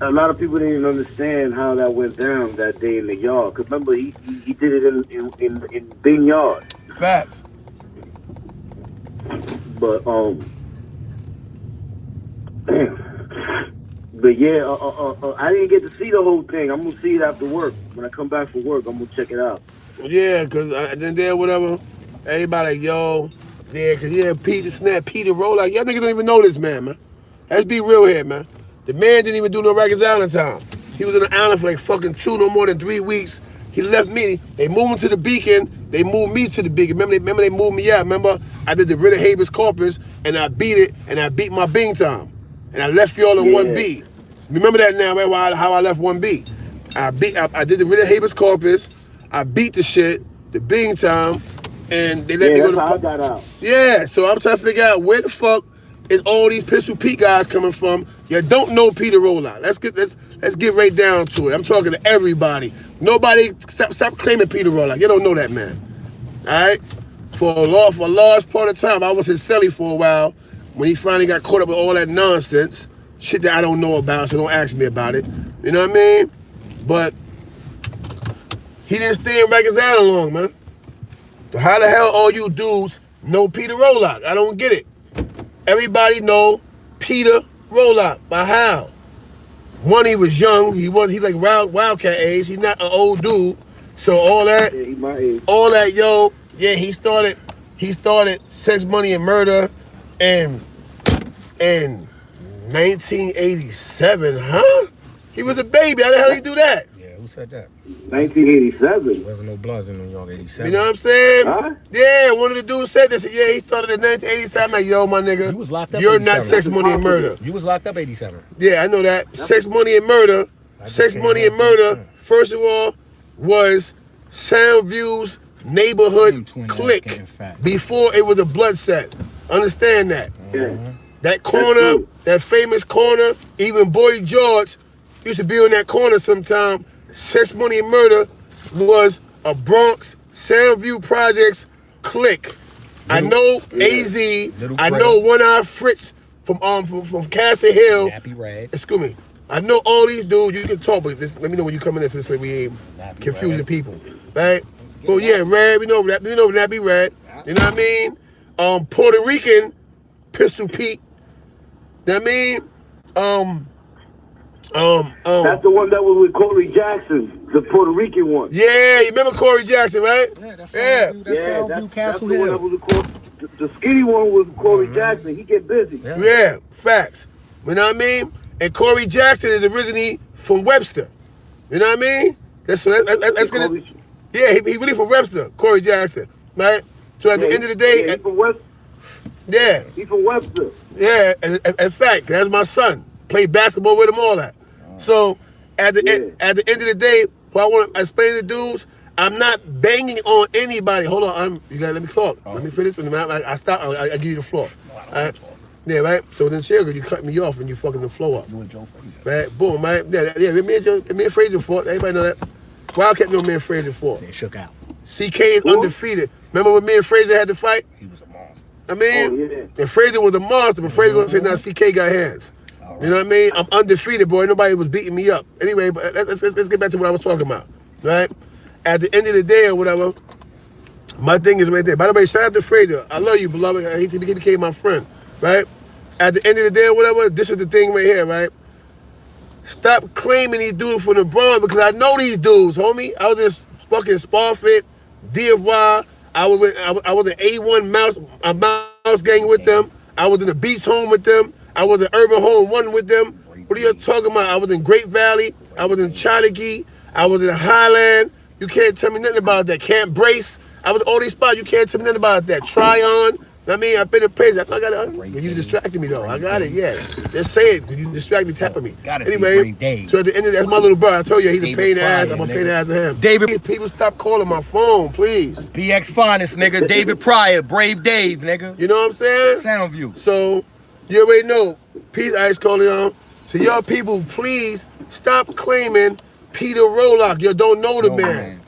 a lot of people didn't even understand how that went down that day in the yard. Cause remember, he did it in Bing Yard. Facts. But but yeah, I didn't get to see the whole thing. I'm gonna see it after work. When I come back from work, I'm gonna check it out. Yeah, because then there, whatever, everybody like, yo, yeah, because yeah, Pete the Snap, Peter Roll, like, y'all niggas don't even know this man. Let's be real here, man. The man didn't even do no Rikers Island time. He was on the island for like fucking no more than 3 weeks. He left me. They moved him to the Beacon. They moved me to the Beacon. Remember they moved me out. Remember, I did the writ of habeas corpus, and I beat it, and I beat my Bing time. And I left y'all in 1B. Remember that now, right? How I left 1B. I did the writ of habeas corpus. I beat the shit, the Bing time, and they let me go to I got out. Yeah, so I'm trying to figure out where the fuck is all these Pistol Pete guys coming from. You don't know Peter Rollout. Let's get right down to it. I'm talking to everybody. Nobody stop claiming Peter Rollout. You don't know that man. Alright? For a large part of time, I was his celly for a while when he finally got caught up with all that nonsense. Shit that I don't know about, so don't ask me about it. You know what I mean? But he didn't stay in Rikers Island long, man. So how the hell all you dudes know Peter Rollout? I don't get it. Everybody know Peter Rollout. By how? One, he was young. He like wildcat age. He's not an old dude. So all that, yo, yeah, he started Sex, Money, and Murder in 1987, huh? He was a baby. How the hell he do that? Yeah, who said that? 1987. Wasn't no Bloods in New York, 87. You know what I'm saying? Huh? Yeah, one of the dudes said this. Yeah, he started in 1987. I'm like, yo, my nigga, You was locked up you're 87. not Sex, Money, and Murder. You was locked up 87. Yeah, I know that. Sex, Money, and Murder. Sex, Money, and Murder, first of all, was Soundview's neighborhood clique before it was a blood set. Understand that. Yeah. That corner, that famous corner, even Boy George used to be on that corner sometime. Sex, Money, and Murder was a Bronx Soundview Projects clique. I know AZ. I know One Eye Fritz from Castle Hill. Nappy Rag. Excuse me. I know all these dudes. You can talk, but let me know when you come in this way we ain't confusing people, right? Well, yeah, Rad. We know that. We know Nappy Rad. You know what I mean? Puerto Rican Pistol Pete. You know what I mean? That's the one that was with Corey Jackson, the Puerto Rican one. Yeah, you remember Corey Jackson, right? Yeah, that's Yeah. Soundview, that's Soundview, Castle the one Hill. that was with the skinny one was Corey Jackson. He get busy. Yeah. Yeah, facts. You know what I mean? And Corey Jackson is originally from Webster. You know what I mean? That's gonna. Yeah, he really from Webster, Corey Jackson, right? So at the end of the day, he from West. yeah, He from Webster. yeah. In fact, that's my son. Played basketball with him, all that. So at the end of the day, what I want to explain to dudes, I'm not banging on anybody. Hold on, you gotta let me talk. Let me finish. I stop. I give you the floor. All right? Yeah, right. So then, Sugar, you cut me off and you fucking the flow up. You and Joe Frazier. Right, boom, right. Yeah. Me and Frazier fought. Everybody know that. Wildcat know me and Frazier fought. They shook out. CK is undefeated. Remember when me and Frazier had to fight? He was a monster. I mean, yeah. and Frazier was a monster, but Frazier gonna say now CK got hands. Right. You know what I mean? I'm undefeated, boy. Nobody was beating me up. Anyway, but let's get back to what I was talking about. Right? At the end of the day or whatever, my thing is right there. By the way, shout out to Frazier. I love you, beloved. He became my friend. Right? At the end of the day or whatever, this is the thing right here, right? Stop claiming these dudes from the Bronx because I know these dudes, homie. I was in fucking Sparfit, DFY. I was in A1 mouse gang with them. I was in the Beach Home with them. I was in Urban Home 1 with them. What are you talking about? I was in Great Valley. I was in Chattagee. I was in Highland. You can't tell me nothing about that. Camp Brace. I was all these spots. You can't tell me nothing about that. Tryon. I mean, I've been in places. I thought I got it. You distracted me though. I got it. Yeah. Just say it. You distract me, tapping me. Anyway, so at the end of that's my little brother. I told you he's a pain in the ass. I'm a pain in the ass of him. David, people stop calling my phone, please. BX Finest, nigga. David Pryor, Brave Dave, nigga. You know what I'm saying? Soundview. So you already know. Peace, Ice Corleone. So y'all people, please stop claiming Peter Rolock. You don't know the man.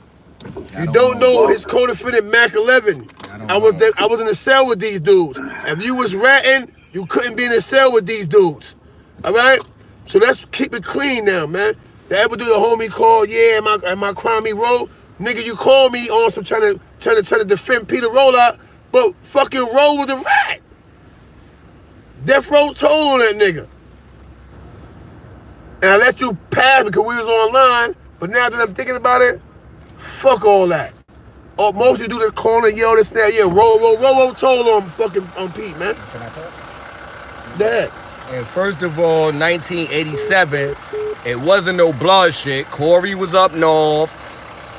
You don't know his co-defendant Mac 11. I was in the cell with these dudes. If you was ratting, you couldn't be in the cell with these dudes. All right? So let's keep it clean now, man. They ever do the homie call? Yeah, am I crimey roll? Nigga, you call me on some trying to defend Peter Rolock, but fucking Roll was a rat. Death Row told on that nigga. And I let you pass because we was online, but now that I'm thinking about it, fuck all that. Oh, most of you do the corner, yell this, that, yeah, roll, told on Pete, man. Can I talk? Dad. And first of all, 1987, it wasn't no blood shit. Corey was up north,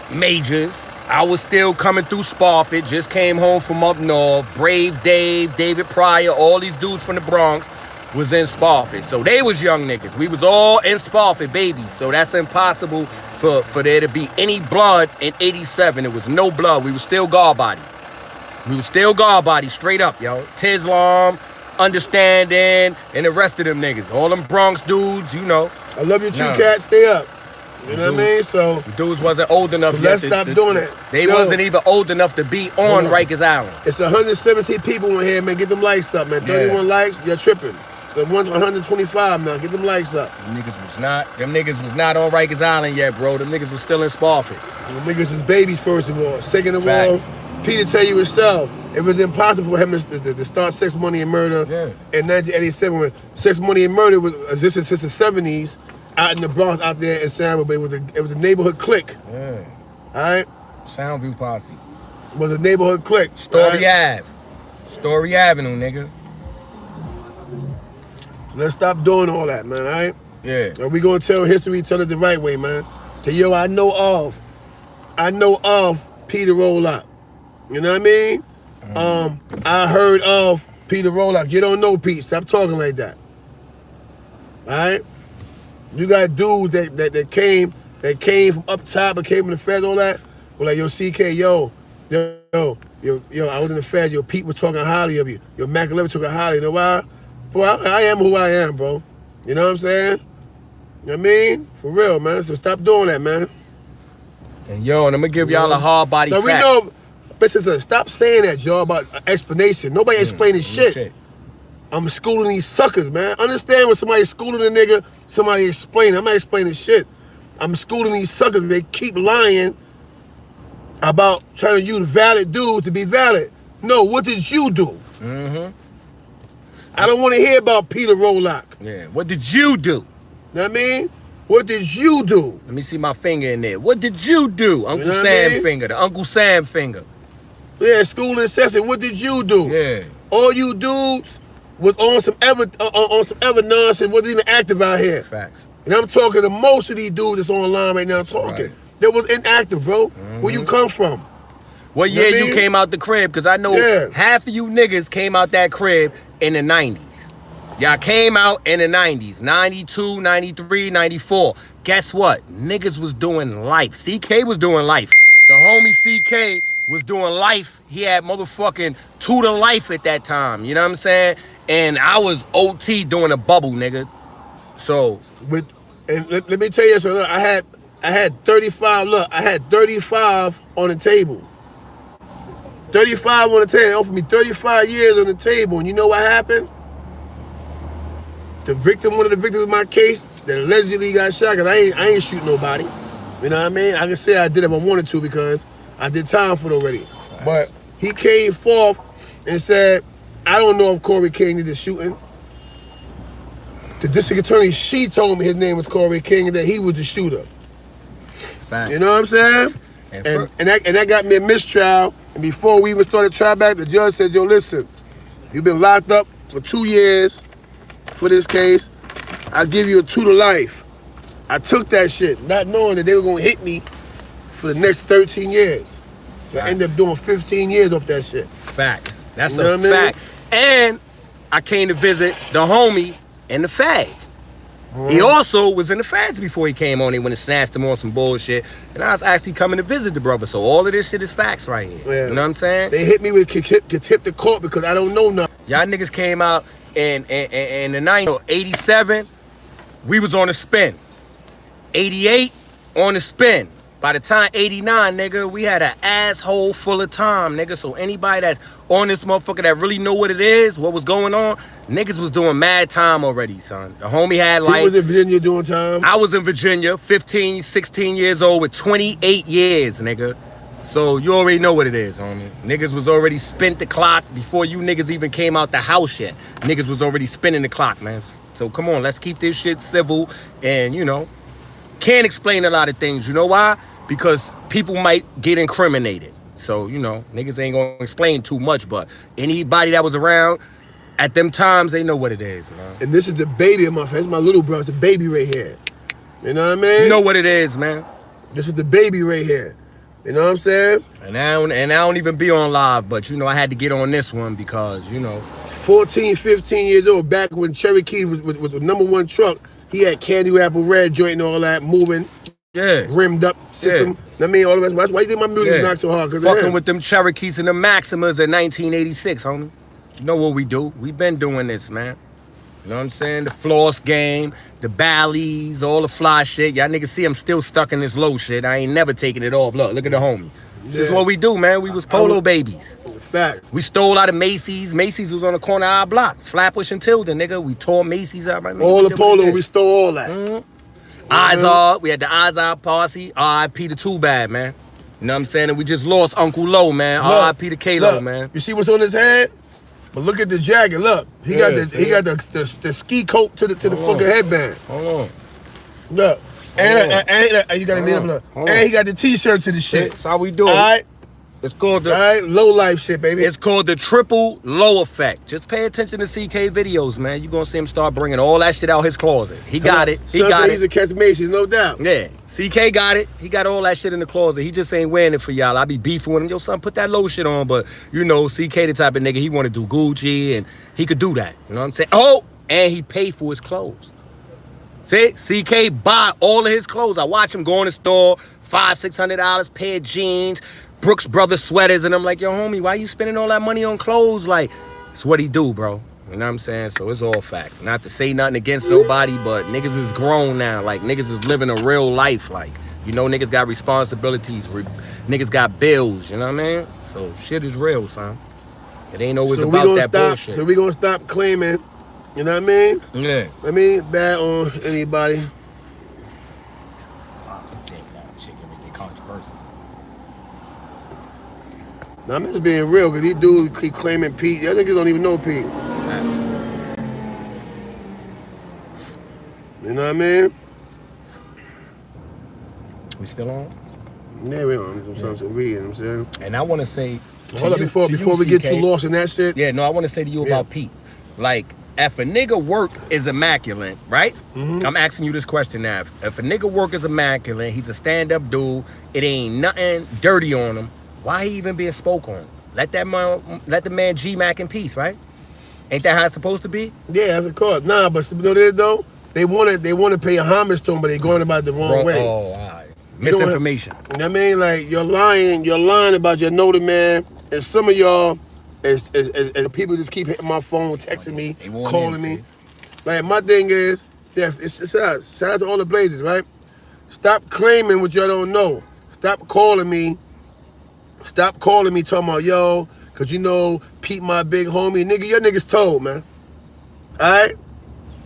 Majors. I was still coming through Sparfit, just came home from up north. Brave Dave, David Pryor, all these dudes from the Bronx was in Sparfit. So they was young niggas. We was all in Sparfit, babies. So that's impossible for there to be any blood in 87. There was no blood. We was still guard body. We was still guard body, straight up, yo. Tislam, Understanding, and the rest of them niggas. All them Bronx dudes, you know. I love you too, Cat. Stay up. You know what I mean? So the dudes wasn't old enough so yet. Let's stop doing it. They wasn't even old enough to be on Rikers Island. It's 117 people in here, man. Get them likes up, man. 31 likes, you're tripping. So 125 now. Get them likes up. Them niggas was not on Rikers Island yet, bro. Them niggas was still in Sparfit. Them niggas is babies, first of all. Second of Facts. all, Peter tell you himself, it was impossible for him to start Sex, Money, and Murder in 1987 when Sex, Money, and Murder was existed since the 70s out in the Bronx, out there in San Diego. It was a neighborhood clique. Yeah. All right? Soundview Posse. It was a neighborhood clique. Story Ave. Story Avenue, nigga. Let's stop doing all that, man, all right? Yeah. And we gonna tell history, tell it the right way, man. So, yo, I know of Peter Rolock. You know what I mean? I heard of Peter Rolock. You don't know Pete. Stop talking like that. All right? You got dudes that came from up top and came from the feds, all that. Well, like, yo, CK, yo, I was in the feds. Yo, Pete was talking highly of you. Yo, Mac 11 talking highly. You know why? Boy, I am who I am, bro. You know what I'm saying? You know what I mean? For real, man. So stop doing that, man. And yo, and I'm gonna give y'all a hard body fact. We know, listen, stop saying that, y'all, about explanation. Nobody explaining shit. I'm schooling these suckers, man. Understand when somebody's schooling a nigga, somebody explain. I'm not explaining shit. I'm schooling these suckers. They keep lying about trying to use valid dudes to be valid. No, what did you do? Mm-hmm. I don't want to hear about Peter Rolock. Yeah, what did you do? Know what I mean? What did you do? Let me see my finger in there. What did you do? Uncle You know Sam I mean? finger, the Uncle Sam finger. Yeah, school in session. What did you do? Yeah. All you dudes was on some ever nonsense. Wasn't even active out here. Facts. And I'm talking to most of these dudes that's online right now talking. Right. That was inactive, bro. Where you come from? What You know year what I you mean? came out the crib? Because I know Yeah. half of you niggas came out that crib in the 90s. Y'all came out in the 90s. 92, 93, 94. Guess what? Niggas was doing life. CK was doing life. The homie CK was doing life. He had motherfucking 2 to life at that time. You know what I'm saying? And I was OT doing a bubble, nigga. So, And let me tell you something. Look, I had 35. Look, I had 35 on the table. 35 on the table. They offered me 35 years on the table. And you know what happened? One of the victims of my case, that allegedly got shot, because I ain't shoot nobody. You know what I mean? I can say I did if I wanted to because I did time for it already. But he came forth and said, I don't know if Corey King did the shooting. The district attorney, she told me his name was Corey King and that he was the shooter. facts. You know what I'm saying? And that got me a mistrial. And before we even started trial back, the judge said, yo, listen, you've been locked up for 2 years for this case. I'll give you a 2 to life. I took that shit, not knowing that they were gonna hit me for the next 13 years. So I ended up doing 15 years off that shit. Facts. That's You know a what I mean? fact. And I came to visit the homie in the fads. He also was in the fads before he came on. They went and snatched him on some bullshit. And I was actually coming to visit the brother. So all of this shit is facts right here. Yeah. You know what I'm saying? They hit me with tip to court because I don't know nothing. Y'all niggas came out in the 90s. 87, we was on a spin. 88, on the spin. By the time 89, nigga, we had an asshole full of time, nigga. So anybody that's on this motherfucker that really know what it is, what was going on, niggas was doing mad time already, son. The homie had He like... was in Virginia doing time. I was in Virginia, 15, 16 years old with 28 years, nigga. So you already know what it is, homie. Niggas was already spent the clock before you niggas even came out the house yet. Niggas was already spinning the clock, man. So come on, let's keep this shit civil and, you know, can't explain a lot of things. You know why? Because people might get incriminated. So, you know, niggas ain't gonna explain too much, but anybody that was around at them times, they know what it is, man. And this is the baby of my face. My little brother, the baby right here. You know what I mean? You know what it is, man. This is the baby right here. You know what I'm saying? And I don't even be on live, but you know, I had to get on this one because, you know. 14, 15 years old, back when Cherokee was the #1 truck, he had Candy Apple Red joint and all that, moving, Yeah. rimmed up system. I mean, all of us. Why you think my music knocked so hard? Fucking with them Cherokees and the Maximas in 1986, homie. You know what we do? We been doing this, man. You know what I'm saying? The floss game, the Bally's, all the fly shit. Y'all niggas see I'm still stuck in this low shit. I ain't never taking it off. Look at the homie. This is what we do, man. We was polo babies. Fact. We stole out of Macy's. Macy's was on the corner of our block. Flatbush and Tilden, nigga. We tore Macy's out. Right? All the polo, we stole all that. Izard, we had the Izard posse. R.I.P. the Too Bad, man. You know what I'm saying? And we just lost Uncle Low, man. R.I.P. to K-Lo, Look, man. You see what's on his head? But look at the jacket. Look, he got the ski coat to the fucking headband. Hold on. Look, and you got to leave him. Look, and he got the T-shirt to the shit. That's how we do it. All right, It's called all the right, low life shit, baby. It's called the triple low effect. Just pay attention to CK videos, man. You gonna see him start bringing all that shit out his closet. He got it. He got He's it. a catch Macy's, no doubt. Yeah, CK got it. He got all that shit in the closet. He just ain't wearing it for y'all. I be beefing with him. Yo, son, put that low shit on. But you know, CK the type of nigga, he want to do Gucci and he could do that. You know what I'm saying? Oh, and he paid for his clothes. See, CK buy all of his clothes. I watch him go in the store, $500-$600 pair of jeans, Brooks Brothers sweaters, and I'm like, yo, homie, why you spending all that money on clothes? Like, it's what he do, bro. You know what I'm saying? So it's all facts. Not to say nothing against nobody, but niggas is grown now. Like, niggas is living a real life. Like, you know, niggas got responsibilities. Niggas got bills, you know what I mean? So shit is real, son. It ain't always about that bullshit. So we gonna stop claiming, you know what I mean? Yeah. I mean, bad on anybody. Now, I'm just being real, because these dudes keep claiming Pete. Y'all niggas don't even know Pete. You know what I mean? We still on? Yeah, we on. I'm reading, you know what I'm saying? And I want to say Hold up, before we get too lost in that shit. Yeah, no, I want to say to you about Pete. Like, if a nigga work is immaculate, right? Mm-hmm. I'm asking you this question now. If a nigga work is immaculate, he's a stand-up dude, it ain't nothing dirty on him, why he even being spoke on? Let the man G-Mac in peace, right? Ain't that how it's supposed to be? Yeah, of course. Nah, but you know what it is, though? They want to pay homage to him, but they going about it the wrong way. Oh, all right. Misinformation. You know what I mean? Like, you're lying about your know the man, and some of y'all, as people just keep hitting my phone, texting me, calling me. Like, my thing is, yeah, it's us. Shout out to all the Blazers, right? Stop claiming what y'all don't know. Stop calling me talking about, yo, because you know, Pete my big homie. Nigga, your niggas told, man. All right?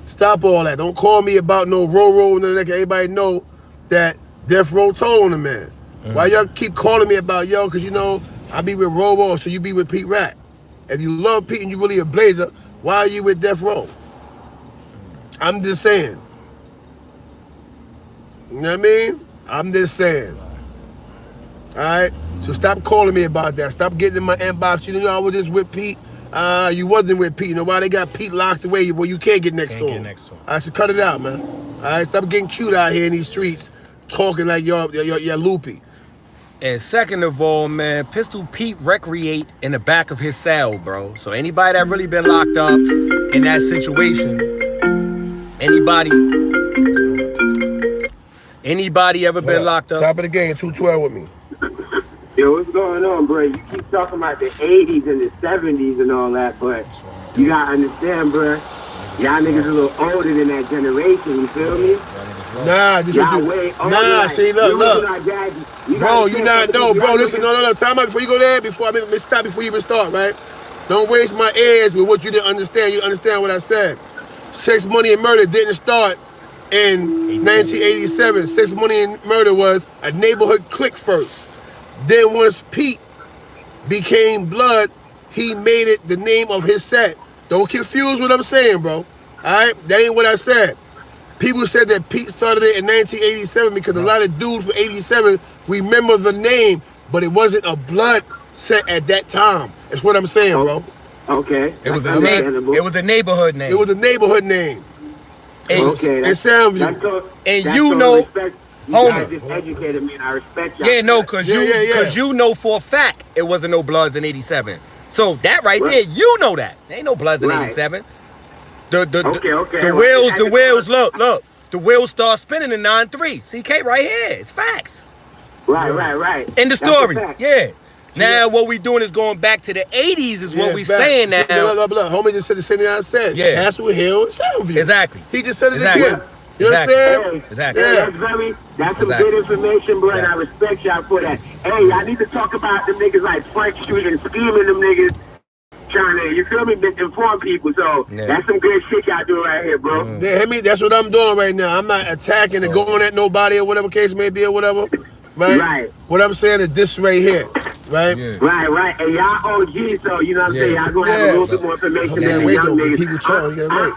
Stop all that. Don't call me about no roll, none of that. Everybody know that Death Row told on the man. Why y'all keep calling me about, yo, because you know, I be with Robo, so you be with Pete Rat. If you love Pete and you really a Blazer, why are you with Death Row? I'm just saying. You know what I mean? I'm just saying. All right? So stop calling me about that. Stop getting in my inbox. You know, I was just with Pete. You wasn't with Pete. You know why they got Pete locked away? Well, you can't get next to him. I should cut it out, man. All right? Stop getting cute out here in these streets, talking like you're loopy. And second of all, man, Pistol Pete recreate in the back of his cell, bro. So anybody that really been locked up in that situation, anybody ever been locked up? Top of the game, 212 with me. Yo, what's going on, bro? You keep talking about the 80s and the 70s and all that, but you gotta understand, bro. Y'all niggas a little older than that generation, you feel me? Nah, this what you. Nah, see, look. Bro, you not know, bro. Listen, no. Time out before you go there. Stop before you even start, right? Don't waste my ears with what you didn't understand. You understand what I said? Sex, Money, and Murder didn't start in 1987. Sex, Money, and Murder was a neighborhood clique first. Then once Pete became Blood, he made it the name of his set. Don't confuse what I'm saying, bro. All right? That ain't what I said. People said that Pete started it in 1987 because a lot of dudes from 87 remember the name, but it wasn't a Blood set at that time. That's what I'm saying, bro. Okay. It was a neighborhood name. It was a neighborhood name. Okay. In Soundview. And you know, you guys just educated me, and I respect y'all. Yeah, no, cause you know for a fact it wasn't no Bloods in '87. So that right there, you know that. There ain't no Bloods in '87. The wheels, look. The wheels start spinning in 9-3. CK right here. It's facts. Right. End the story. Yeah. Now what we doing is going back to the 80s is what we saying now. Homie just said the same thing I said. Yeah. Castle Hill and Soundview. Exactly. He just said it again. You understand? Exactly. Yeah. That's some good information, bro, and I respect y'all for that. Hey, I need to talk about them niggas like Frank Street and scheming them niggas. Trying to, you feel me, inform people. So that's some good shit y'all do right here, bro. Yeah, that's what I'm doing right now. I'm not attacking and going at nobody or whatever case may be or whatever. Right? What I'm saying is this right here. Right? Yeah. Right. And y'all OG, so you know what I'm saying? Y'all gonna have a little bit more information than the young niggas. People talk, you gotta wait.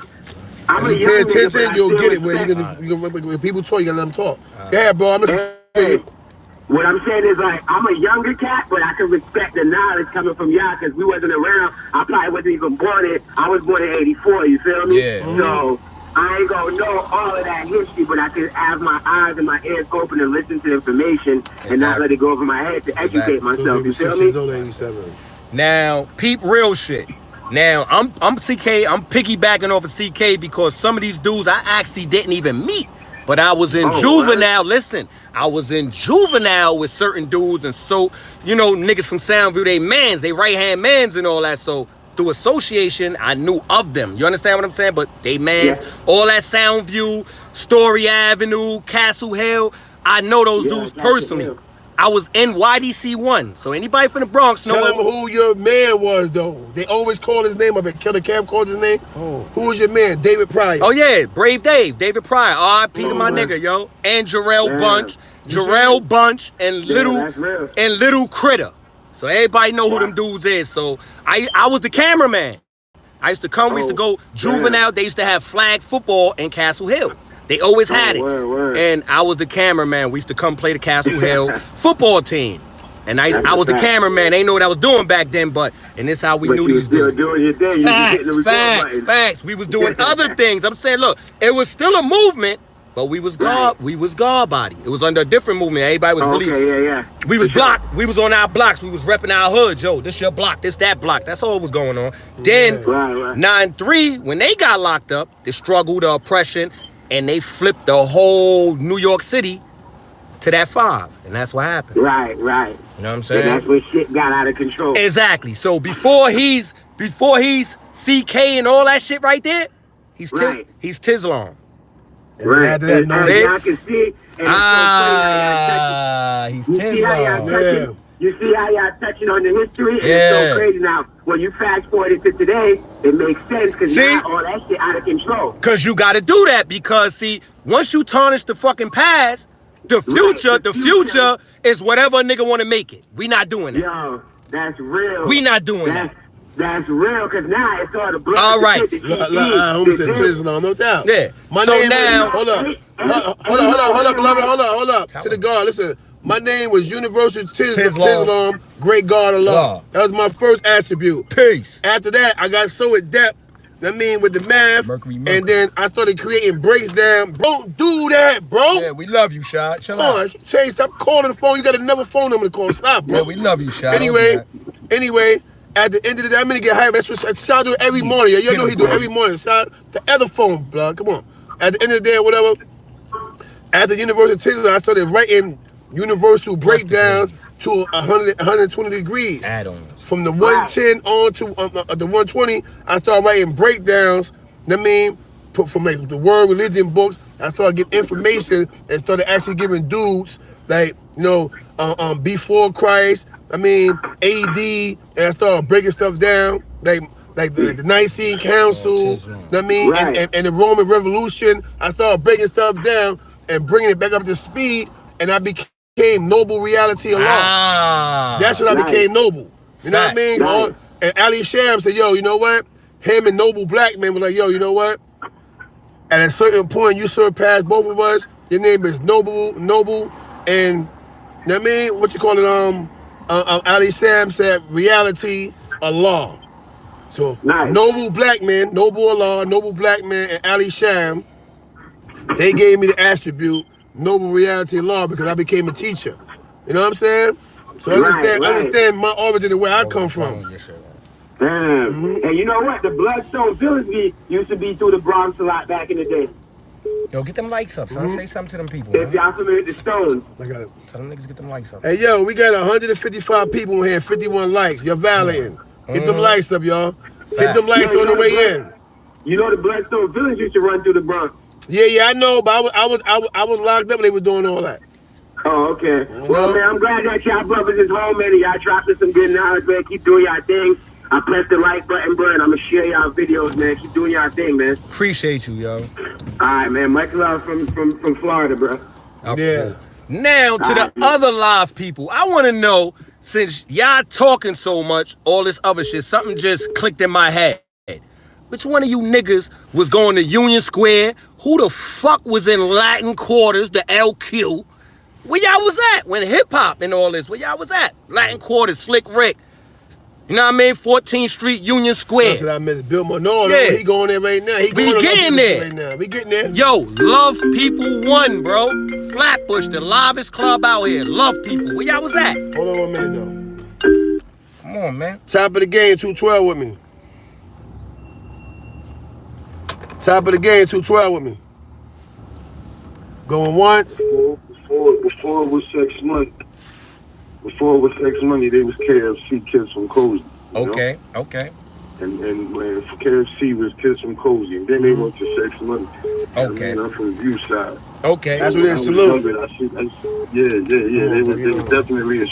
If you pay attention, you'll get it. When people talk, you gotta let them talk. Yeah, bro, I'm listening to you. What I'm saying is, like, I'm a younger cat, but I can respect the knowledge coming from y'all because we wasn't around. I probably wasn't even born in. I was born in '84. You feel me? Yeah. So I ain't gonna know all of that history, but I can have my eyes and my ears open and listen to the information and not let it go over my head to educate myself. You feel me? Now, peep real shit. Now, I'm CK. I'm piggybacking off of CK because some of these dudes I actually didn't even meet. But I was in juvenile. What? Listen, I was in juvenile with certain dudes, and so, you know, niggas from Soundview, they mans, they right-hand mans and all that. So through association, I knew of them. You understand what I'm saying? But they mans, all that Soundview, Story Avenue, Castle Hill, I know those dudes personally. I was in YDC1, so anybody from the Bronx know. Tell them who your man was, though. They always call his name up. Killer Cam called his name. Oh. Who was your man? David Pryor. Oh yeah, Brave Dave, David Pryor. R.I.P. to my nigga, yo. And Jarrell Bunch, and Little Critter. So everybody know who them dudes is. So I was the cameraman. I used to come. We used to go juvenile. They used to have flag football in Castle Hill. They always had it. And I was the cameraman. We used to come play the Castle Hill football team. And I was the cameraman. They ain't know what I was doing back then, and this how we knew these still dudes. doing your thing. Facts. We was doing other things. I'm saying, look, it was still a movement, but we was God body. It was under a different movement. Everybody was really. We was blocked. We was on our blocks. We was repping our hood, yo. This your block. This that block. That's all was going on. Then 9-3, when they got locked up, the struggle, the oppression, and they flipped the whole New York City to that 5, and that's what happened. Right. You know what I'm saying? And that's when shit got out of control. Exactly. So before he's CK and all that shit right there, he's Tislam. Right. After that, and y'all can see. He's Tislam. You see how y'all touching on the history? And it's so crazy now. When you fast forward it to today, it makes sense because now all that shit out of control. Because you got to do that because, see, once you tarnish the fucking past, the future is whatever a nigga want to make it. We not doing that. Yo, that's real. We not doing that. That's real, because now it's all the blood. All right. Homie said Tislam, no doubt. Yeah. My name now, hold up, beloved, hold up. To the God, listen. My name was Universal Tislam, Great God of Law. That was my first attribute. Peace. After that, I got so adept, with the math, Mercury. And then I started creating breaks down. Don't do that, bro. Yeah, we love you, Shot. Chill out. Chase, stop calling the phone. You got another phone number to call. Stop, bro. Yeah, we love you, Shot. Anyway, at the end of the day, I'm gonna get hyped. That's what Shot do every morning. You know he do every morning. Shot the other phone, blood. Come on. At the end of the day, whatever. After Universal Tislam, I started writing universal breakdown to 120 degrees. Add-ons. From the 110 on to the 120, I started writing breakdowns. From like the word religion books, I started getting information and started actually giving dudes before Christ. AD, and I started breaking stuff down like the Nicene Council. And the Roman Revolution. I started breaking stuff down and bringing it back up to speed, and I became Noble Reality of Law. That's when I became noble. You know what I mean? And Ali Sham said, yo, you know what? Him and Noble Black Man were like, yo, you know what? At a certain point, you surpass both of us. Your name is Noble, and you know what I mean? What you call it? Ali Sham said Reality of Law. So Noble Black Man, Noble Allah, Noble Black Man, and Ali Sham, they gave me the attribute Noble Reality of Law because I became a teacher. You know what I'm saying? So understand my origin and where I come from. And you know what? The Bloodstone Village used to be through the Bronx a lot back in the day. Yo, get them likes up, son. Say something to them people. If y'all familiar with the Stones. I got it. Tell them niggas get them likes up. Hey, yo, we got 155 people in here, 51 likes. You're validating. Get them likes up, y'all. Get them likes on the way in. You know the Bloodstone Village used to run through the Bronx. Yeah, I know, but I was locked up when they were doing all that. Oh, okay. Well, man, I'm glad that y'all brothers is home, man, and y'all dropping some good knowledge, man. Keep doing y'all thing. I press the like button, bro, and I'm going to share y'all videos, man. Keep doing y'all thing, man. Appreciate you, yo. All right, man. Much love from Florida, bro. Okay. Yeah. Now, to the other live people, I want to know, since y'all talking so much, all this other shit, something just clicked in my head. Which one of you niggas was going to Union Square? Who the fuck was in Latin Quarters, the LQ? Where y'all was at when hip-hop and all this? Where y'all was at? Latin Quarters, Slick Rick. You know what I mean? 14th Street, Union Square. That's what I miss. Bill Monroe, he going there right now. We getting there. Right now. We getting there. Yo, Love People 1, bro. Flatbush, the livest club out here. Love People. Where y'all was at? Hold on 1 minute, though. Come on, man. Top of the game, 212 with me. Top of the game, 212 with me. Going once. Before it was Sex Money. Before it was Sex Money, they was KFC, Kids from Cozy. Okay. And when for KFC was Kids from Cozy, and then they went to Sex Money. Okay. I'm from the View side. Okay. That's what they salute. Yeah. They was definitely a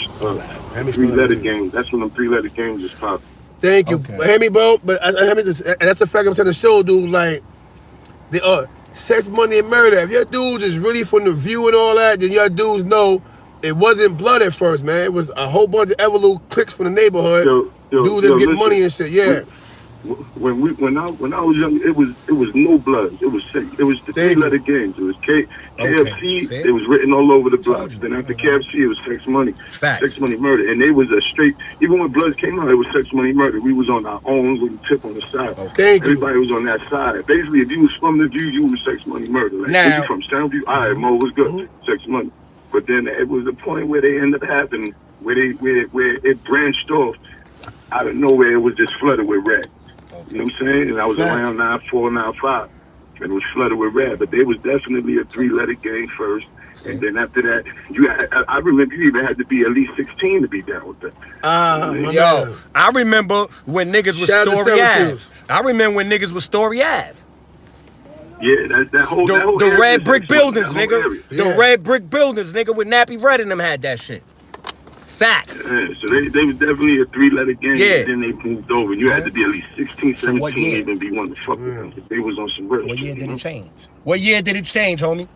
three-letter game. That's when the three-letter games was popping. Thank you. Okay. Hear me, bro. But that's a fact I'm trying to show dudes, like, Sex, Money, and Murder. If your dudes is really from the View and all that, then your dudes know it wasn't blood at first, man. It was a whole bunch of Evolute cliques from the neighborhood. Dudes that's getting money and shit, yeah. when I was young, it was no Bloods. It was the 3-letter games. It was KFC. It was written all over the Bloods. Then after KFC, it was Sex Money, Sex Money Murder, and they was a straight. Even when Bloods came out, it was Sex Money Murder. We was on our own little tip on the side. Everybody was on that side. Basically, if you was from the View, you was Sex Money Murder. Like, if you from Soundview, all right, Mo was good, Sex Money. But then it was the point where they ended up happening, where it branched off out of nowhere. It was just flooded with red. You know what I'm saying? And I was around 9'4", 9'5", and it was flooded with red. But they was definitely a 3-letter gang first. And then after that, I remember you even had to be at least 16 to be down with that. Yo, I remember when niggas was Story Ave. I remember when niggas was Story Ave. Yeah, that whole the red brick buildings, nigga. The red brick buildings, nigga, with Nappy Red in them had that shit. Facts. Yeah, so they was definitely a 3-letter gang. Yeah. And then they moved over. You had to be at least 16, 17 to even be one to fuck with them. They was on some real shit. What year did it change? What year did it change, homie?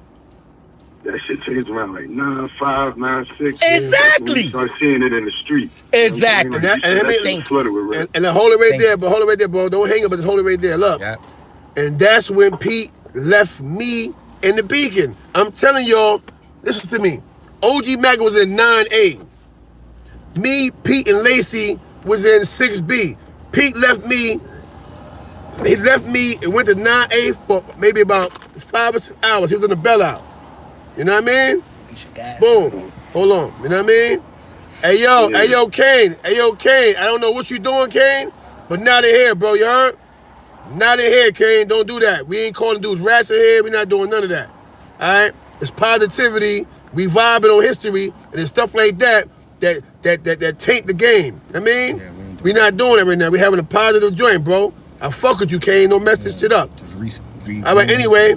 That shit changed around like 9'5", 9'6". Exactly. You start seeing it in the street. Exactly. You know what and hold it right there, but hold it right there, bro. Don't hang up, but just hold it right there. Look. Yeah. And that's when Pete left me in the Beacon. I'm telling y'all, listen to me. OG Mac was in 9A. Me, Pete, and Lacey was in 6B. Pete left me. He left me and went to 9A for maybe about 5 or 6 hours. He was in the bailout. You know what I mean? Boom. Hold on. You know what I mean? Hey, yo, Kane. Hey, yo, Kane. I don't know what you doing, Kane, but now they're here, bro. You heard? Now they're here, Kane. Don't do that. We ain't calling dudes rats in here. We're not doing none of that. All right? It's positivity. We vibing on history, and it's stuff like that taint the game. I mean, we not doing that right now. We having a positive joint, bro. I fuck with you, Kane. Don't mess this shit up. All right, anyway,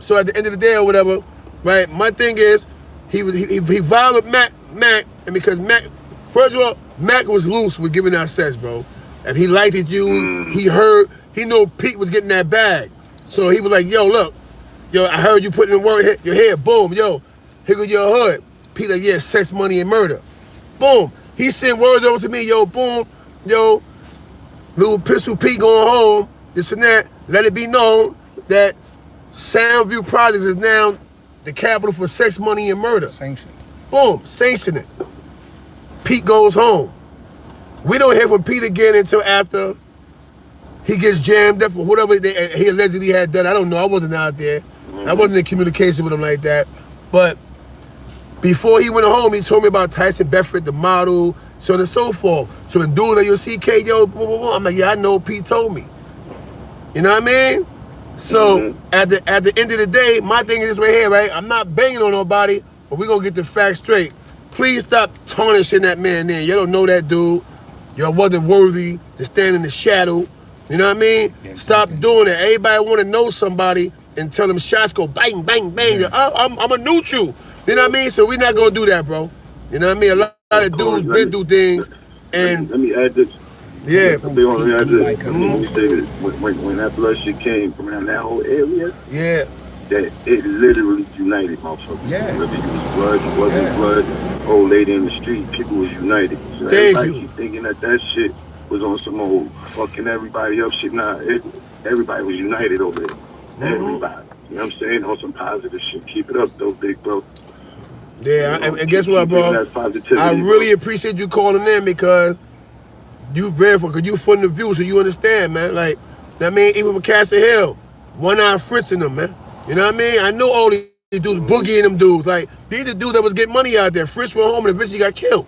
so at the end of the day or whatever, right, my thing is, he vibed with Mac, and because Mac, first of all, Mac was loose with giving out sets, bro. If he liked it, he know Pete was getting that bag. So he was like, yo, look, I heard you putting in work, your head, boom, yo, here go your hood. Pete like, yeah, Sex, Money, and Murder. Boom. He sent words over to me, yo, boom, yo, little Pistol Pete going home, this and that. Let it be known that Soundview Projects is now the capital for Sex, Money, and Murder. Sanction. Boom, sanction it. Pete goes home. We don't hear from Pete again until after he gets jammed up for whatever he allegedly had done. I don't know. I wasn't out there. I wasn't in communication with him like that. But before he went home, he told me about Tyson Bedford, the model, so on and so forth. So when dude like, yo, CK, yo, blah, blah, blah. I'm like, yeah, I know. Pete told me. You know what I mean? So at the end of the day, my thing is this right here, right? I'm not banging on nobody, but we're going to get the facts straight. Please stop tarnishing that man there. You don't know that dude. Y'all wasn't worthy to stand in the shadow. You know what I mean? Yeah, stop doing that. Everybody want to know somebody and tell them shots go bang, bang, bang. Yeah. I'm a neutral. You know what I mean? So we're not going to do that, bro. You know what I mean? A lot of dudes been through things. And let me add this. Yeah. Let me add this. Let me say this. When that blood shit came from around that whole area, that it literally united motherfuckers. Yeah. Whether it was blood, it wasn't blood, old lady in the street, people was united. So everybody keep thinking that shit was on some old fucking everybody up shit. Nah, everybody was united over there. Everybody. You know what I'm saying? On some positive shit. Keep it up though, big bro. Yeah, and guess what, bro? I really appreciate you calling in because you verified, because you from the view, so you understand, man. Like, I mean, even with Castle Hill, one-eye Fritz in them, man. You know what I mean? I know all these dudes, Boogie and them dudes. Like, these are dudes that was getting money out there. Fritz went home and eventually got killed.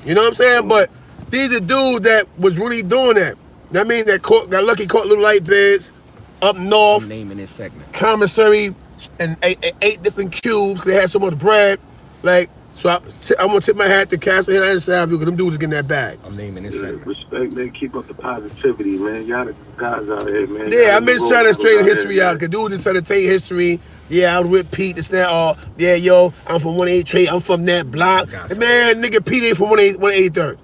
You know what I'm saying? But these are dudes that was really doing that. You know what I mean? That got lucky, caught little light beds up north. I'm naming this segment. Commissary and eight different cubes because they had so much bread. Like, so I'm going to tip my hat to Castle Hill and Soundview because them dudes are getting that bag. I'm naming this segment. Respect, man. Keep up the positivity, man. Y'all the guys out here, man. Yeah, I'm just trying to straighten history out because dudes just trying to take history. Yeah, I was with Pete, this, that, all. Yeah, yo, I'm from 183. I'm from that block. And man, nigga, Pete ain't from 183rd.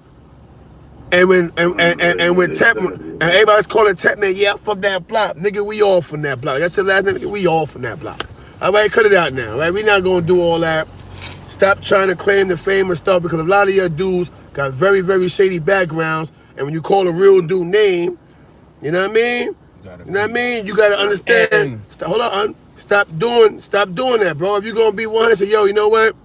And when Tapman, and everybody's calling Tapman, yeah, I'm from that block. Nigga, we all from that block. That's the last nigga, we all from that block. All right, cut it out now, right? We're not going to do all that. Stop trying to claim the fame and stuff because a lot of your dudes got very, very shady backgrounds And when you call a real dude name, you know what I mean? You know what I mean? You gotta understand. Hold on. Stop doing that, bro. If you're gonna be 100, say, yo, you know what?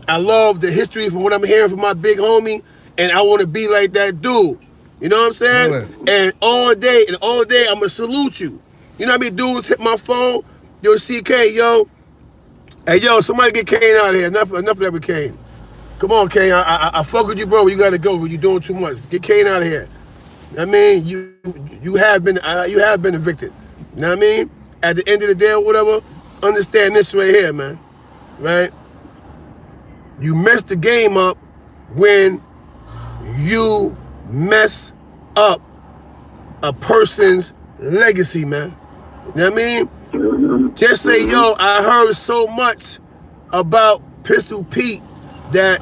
I love the history from what I'm hearing from my big homie, and I want to be like that dude. You know what I'm saying? And all day, I'm gonna salute you. You know what I mean? Dudes hit my phone, yo, CK, yo. Hey, yo, somebody get Kane out of here. Enough of that with Kane. Come on, Kane. I fuck with you, bro. You gotta go. You're doing too much. Get Kane out of here. I mean, you have been evicted. You know what I mean? At the end of the day or whatever, understand this right here, man. Right? You mess the game up when you mess up a person's legacy, man. You know what I mean? Just say, yo, I heard so much about Pistol Pete that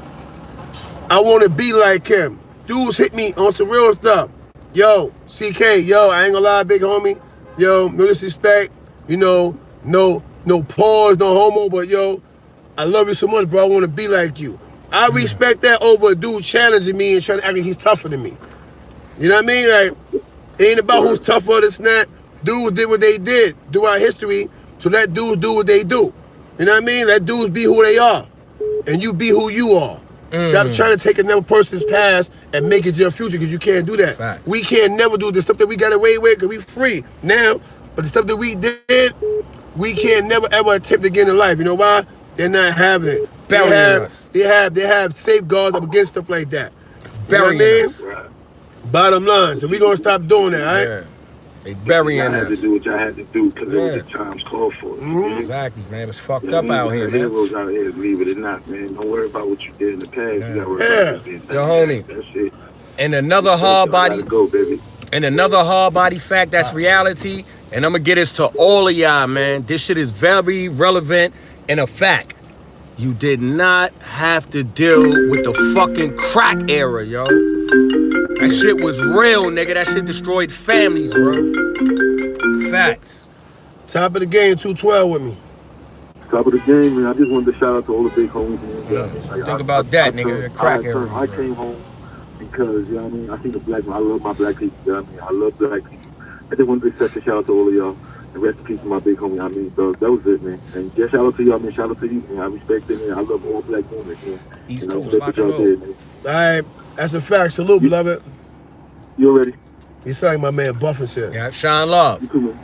I want to be like him. Dudes hit me on some real stuff. Yo, CK, yo, I ain't gonna lie, big homie. Yo, no disrespect. You know, no pause, no homo, but yo, I love you so much, bro. I want to be like you. I respect that over a dude challenging me and trying to act like he's tougher than me. You know what I mean? Like, it ain't about who's tougher, this and that. Dudes did what they did throughout history, so let dudes do what they do. You know what I mean? Let dudes be who they are, and you be who you are. Stop trying to take another person's past and make it your future, because you can't do that. Facts. We can't never do the stuff that we got away with because we free now, but the stuff that we did, we can't never ever attempt again in life. You know why? They're not having it. They have safeguards up against stuff like that. You know what I mean? Bottom line. So we gonna stop doing that, all right? Yeah. They burying us. I had to do what I had to do because it was the times called for. Exactly, man. It's fucked up out here, man. Heroes out here, believe it or not, man. Don't worry about what you did in the past. You gotta worry about what you did. Yo, homie. That's it. And another hard body. Go, baby. And another hard body fact that's reality. And I'm gonna get this to all of y'all, man. This shit is very relevant and a fact. You did not have to deal with the fucking crack era, yo. That shit was real, nigga. That shit destroyed families, bro. Facts. Top of the game, 212 with me. Top of the game, man. I just wanted to shout out to all the big homies. Man. Think about that, nigga. The crack era. I came home because, you know what I mean? I think the black man. I love my black people. You know what I mean? I love black people. I just wanted to set a shout out to all of y'all. And rest in peace to my big homie. I mean, so that was it, man. And just shout out to y'all, man. Shout out to you, man. I respect it, man. I love all black women, man. East Coast, rock and roll. man. All right, that's a fact. Salute, beloved. You ready? He's like my man Buff and shit. Yeah, shine love. You too, man.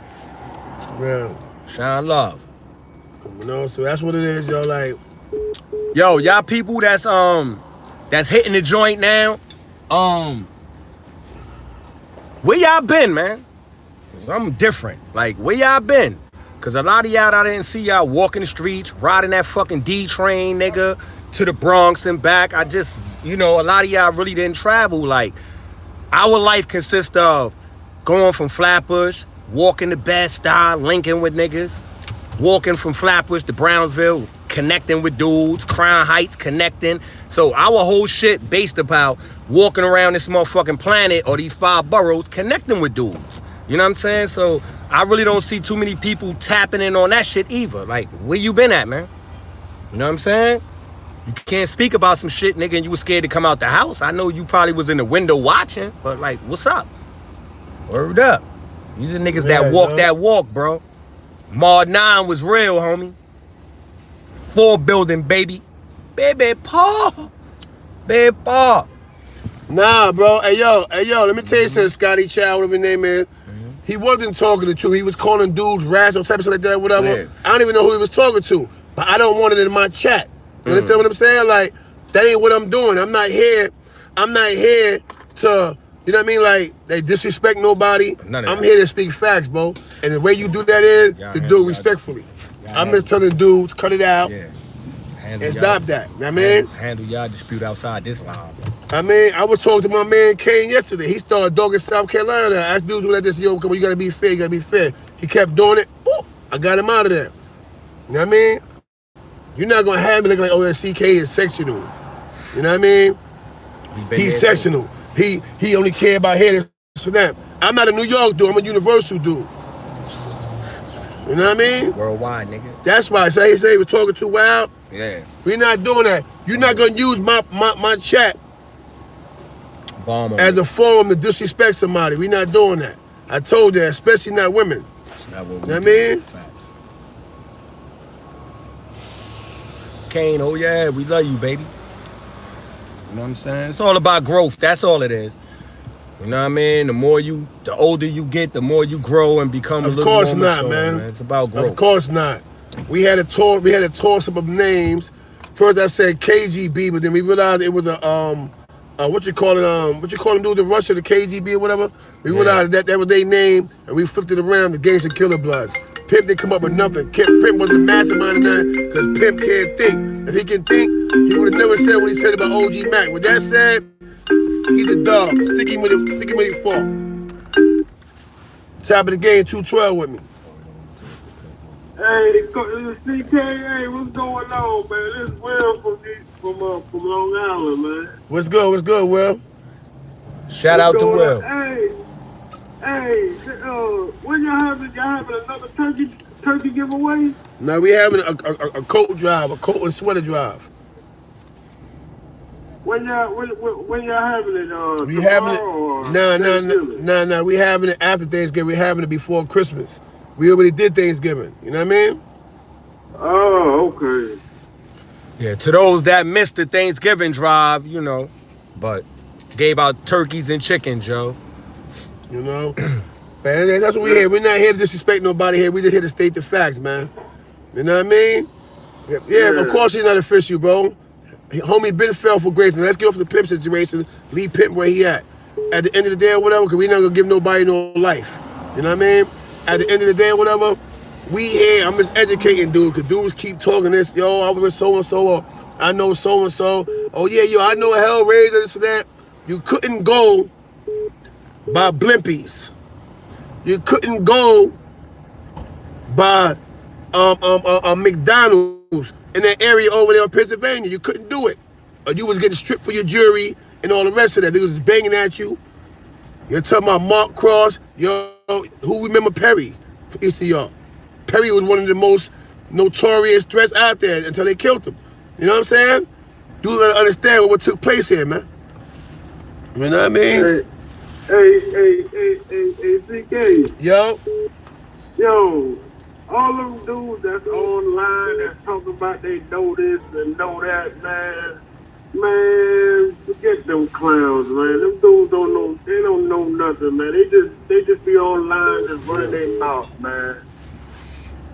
Yeah. Shine love. You know, so that's what it is, y'all. Like, yo, y'all people that's hitting the joint now, where y'all been, man? I'm different. Like, where y'all been? Cause a lot of y'all, I didn't see y'all walking the streets, riding that fucking D train, nigga, to the Bronx and back. I just, you know, a lot of y'all really didn't travel. Like, our life consists of going from Flatbush, walking to Bed-Stuy, linking with niggas, walking from Flatbush to Brownsville, connecting with dudes, Crown Heights, connecting. So our whole shit based about walking around this motherfucking planet or these 5 boroughs, connecting with dudes. You know what I'm saying? So I really don't see too many people tapping in on that shit either. Like, where you been at, man? You know what I'm saying? You can't speak about some shit, nigga, and you was scared to come out the house. I know you probably was in the window watching, but like, what's up? Word up. These are niggas that walk that walk, bro. Mod 9 was real, homie. 4 building, baby. Baby Paul. Baby Paul. nah, bro. Hey, yo, let me tell you something, Scotty Chow, whatever his name is. He wasn't talking the truth. He was calling dudes rats or type of shit like that, whatever. Yeah. I don't even know who he was talking to, but I don't want it in my chat. You understand what I'm saying? Like, that ain't what I'm doing. I'm not here to, you know what I mean? Like, they disrespect nobody. I'm here to speak facts, bro. And the way you do that is to do it respectfully. I'm just telling dudes, cut it out. Yeah. And stop that. You know what I mean? Handle y'all dispute outside this line, bro. I mean, I was talking to my man Kane yesterday. He started dogging South Carolina. I asked dudes like this, yo, come on, you gotta be fair, you gotta be fair. He kept doing it. Ooh, I got him out of there. You know what I mean? You're not gonna have me looking like, oh, that CK is sectional. You know what I mean? He's sectional. He only care about here for them. I'm not a New York dude, I'm a Universal dude. You know what I mean? Worldwide, nigga. That's why I say he was talking too wild. Yeah. We're not doing that. You're not gonna use my chat as a forum to disrespect somebody. We not doing that. I told that, especially not women. That's not what we know what I mean? Facts. Kane, oh yeah, we love you, baby. You know what I'm saying? It's all about growth. That's all it is. You know what I mean? The older you get, the more you grow and become a little more mature. Of course not, man. It's about growth. Of course not. We had a toss up of names. First I said KGB, but then we realized it was a what you call it, dude in Russia, the KGB or whatever. We realized that was their name, and we flipped it around, the Gangsta Killer Bloods. Pimp didn't come up with nothing. Pimp wasn't a mastermind of nothing, because Pimp can't think. If he can think, he would have never said what he said about OG Mac. With that said, he's a dog. Stick him with him fall. Top of the game, 212 with me. Hey, CK, hey, what's going on, man? This is Will from Long Island, man. What's good, Will? Shout out to Will. Hey, when y'all having another turkey giveaway? No, we having a coat drive, a coat and sweater drive. When y'all having it? We having it. No. We having it after Thanksgiving. We having it before Christmas. We already did Thanksgiving. You know what I mean? Oh, okay. Yeah, to those that missed the Thanksgiving drive, you know, but gave out turkeys and chicken, Joe. You know? Man, that's what we here. We're not here to disrespect nobody here. We just here to state the facts, man. You know what I mean? Yeah, of course he's not official, bro. Homie been fell for grace. Now let's get off the Pimp situation. Leave Pimp where he at. At the end of the day or whatever, because we not going to give nobody no life. You know what I mean? At the end of the day or whatever, we here, I'm just educating dude, because dudes keep talking this, yo, I was with so-and-so, or I know so-and-so. Oh yeah, yo, I know a Hellraiser, this and that. You couldn't go by Blimpies. You couldn't go by McDonald's in that area over there in Pennsylvania. You couldn't do it. Or you was getting stripped for your jury and all the rest of that. They was banging at you. You're talking about Mark Cross. Yo, who remember Perry from East New York? Perry was one of the most notorious threats out there until they killed him. You know what I'm saying? Dudes gotta understand what took place here, man. You know what I mean? Hey, CK. Yo, all them dudes that's online that's talking about they know this and know that, man, forget them clowns, man. Them dudes don't know, they don't know nothing, man. They just be online just running their mouth, man.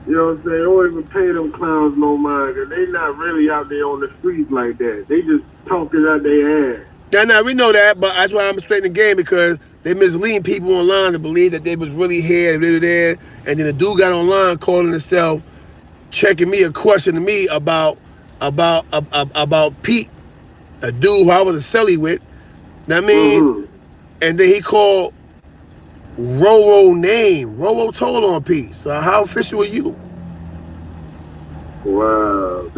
You know what I'm saying? They don't even pay them clowns no mind, because they not really out there on the streets like that. They just talking out their ass. Nah, we know that, but that's why I'm straightening the game, because they misleading people online to believe that they was really here, they were there, and then the dude got online calling himself, checking me, a question to me about Pete, a dude who I was a celly with. Know what I mean? And then he called Roro name. Roro told on Pete. So how official are you? Wow.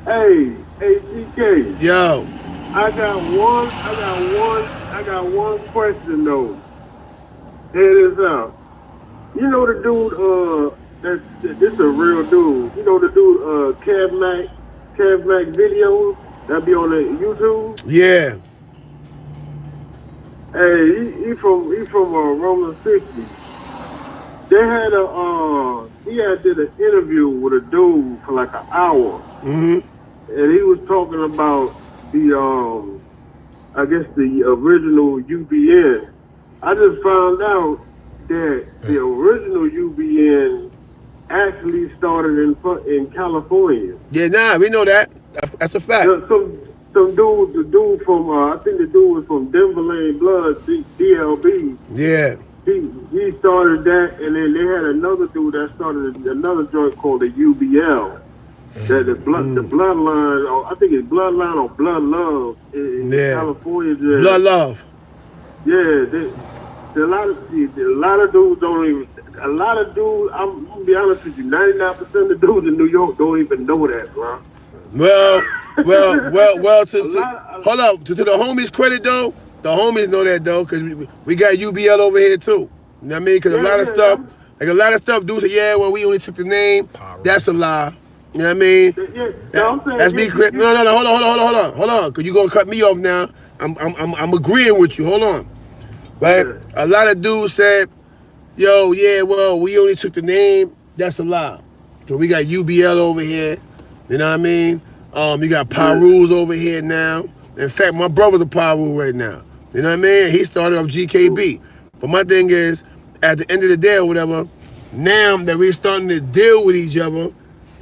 Hey, CK. Yo. I got one question though. Hear this out. You know the dude, this is a real dude. You know the dude, Kev Mac videos that be on the YouTube? Yeah. Hey, he from Roman 60. They had did an interview with a dude for like an hour. Mm-hmm. And he was talking about the I guess the original UBN. I just found out that the original UBN actually started in California. Yeah, we know that. That's a fact. Some dude, the dude from I think the dude was from Denver Lane Bloods, DLB. Yeah. He started that, and then they had another dude that started another joint called the UBL. That the bloodline, or I think it's Bloodline or Blood Love in California. Blood Love. Yeah, a lot of dudes don't even. A lot of dudes, I'm gonna be honest with you, 99% of the dudes in New York don't even know that, bro. Well. Hold up. To the homies' credit though, the homies know that though, because we got UBL over here too. You know what I mean? Because a lot of stuff, dudes say, yeah, well, we only took the name. That's a lie. You know what I mean? Yeah, Let's be clear. No, hold on. Because you're going to cut me off now. I'm agreeing with you. Hold on, right? A lot of dudes said, "Yo, yeah, well, we only took the name." That's a lie. So we got UBL over here. You know what I mean? You got Pyrules over here now. In fact, my brother's a Pyrule right now. You know what I mean? He started off GKB. But my thing is, at the end of the day or whatever, now that we're starting to deal with each other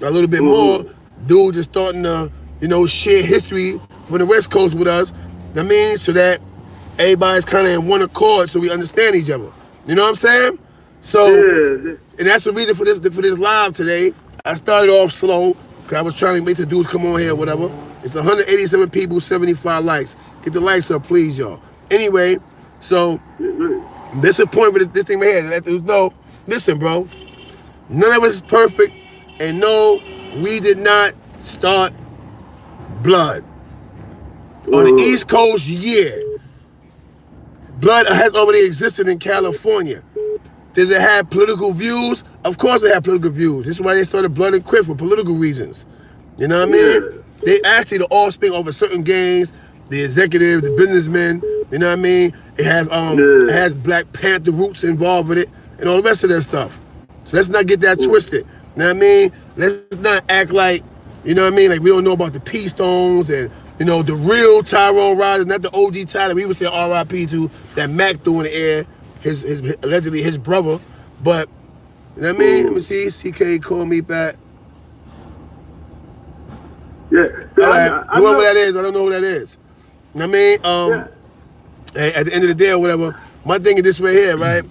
a little bit more, dudes are starting to, you know, share history from the West Coast with us. I mean, so that everybody's kind of in one accord so we understand each other. You know what I'm saying? So, and that's the reason for this live today. I started off slow, because I was trying to make the dudes come on here or whatever. It's 187 people, 75 likes. Get the likes up, please, y'all. Anyway, so this is the point with this thing right here. Let dudes know, listen, bro, none of us is perfect, and no, we did not start Blood. On the East Coast, yeah. Blood has already existed in California. Does it have political views? Of course it had political views. This is why they started Blood and Crip, for political reasons. You know what I mean? They actually the offspring of certain gangs, the executives, the businessmen, you know what I mean? It has Black Panther roots involved with it and all the rest of that stuff. So let's not get that twisted. You know what I mean? Let's not act like, you know what I mean, like we don't know about the P Stones and, you know, the real Tyrone Ryder, not the OG Tyler. We would say RIP to that Mac threw in the air, his allegedly his brother. But, you know what I mean? Let me see, CK call me back. Yeah. All right, whoever that is, I don't know who that is. You know what I mean? At the end of the day or whatever, my thing is this right here, right?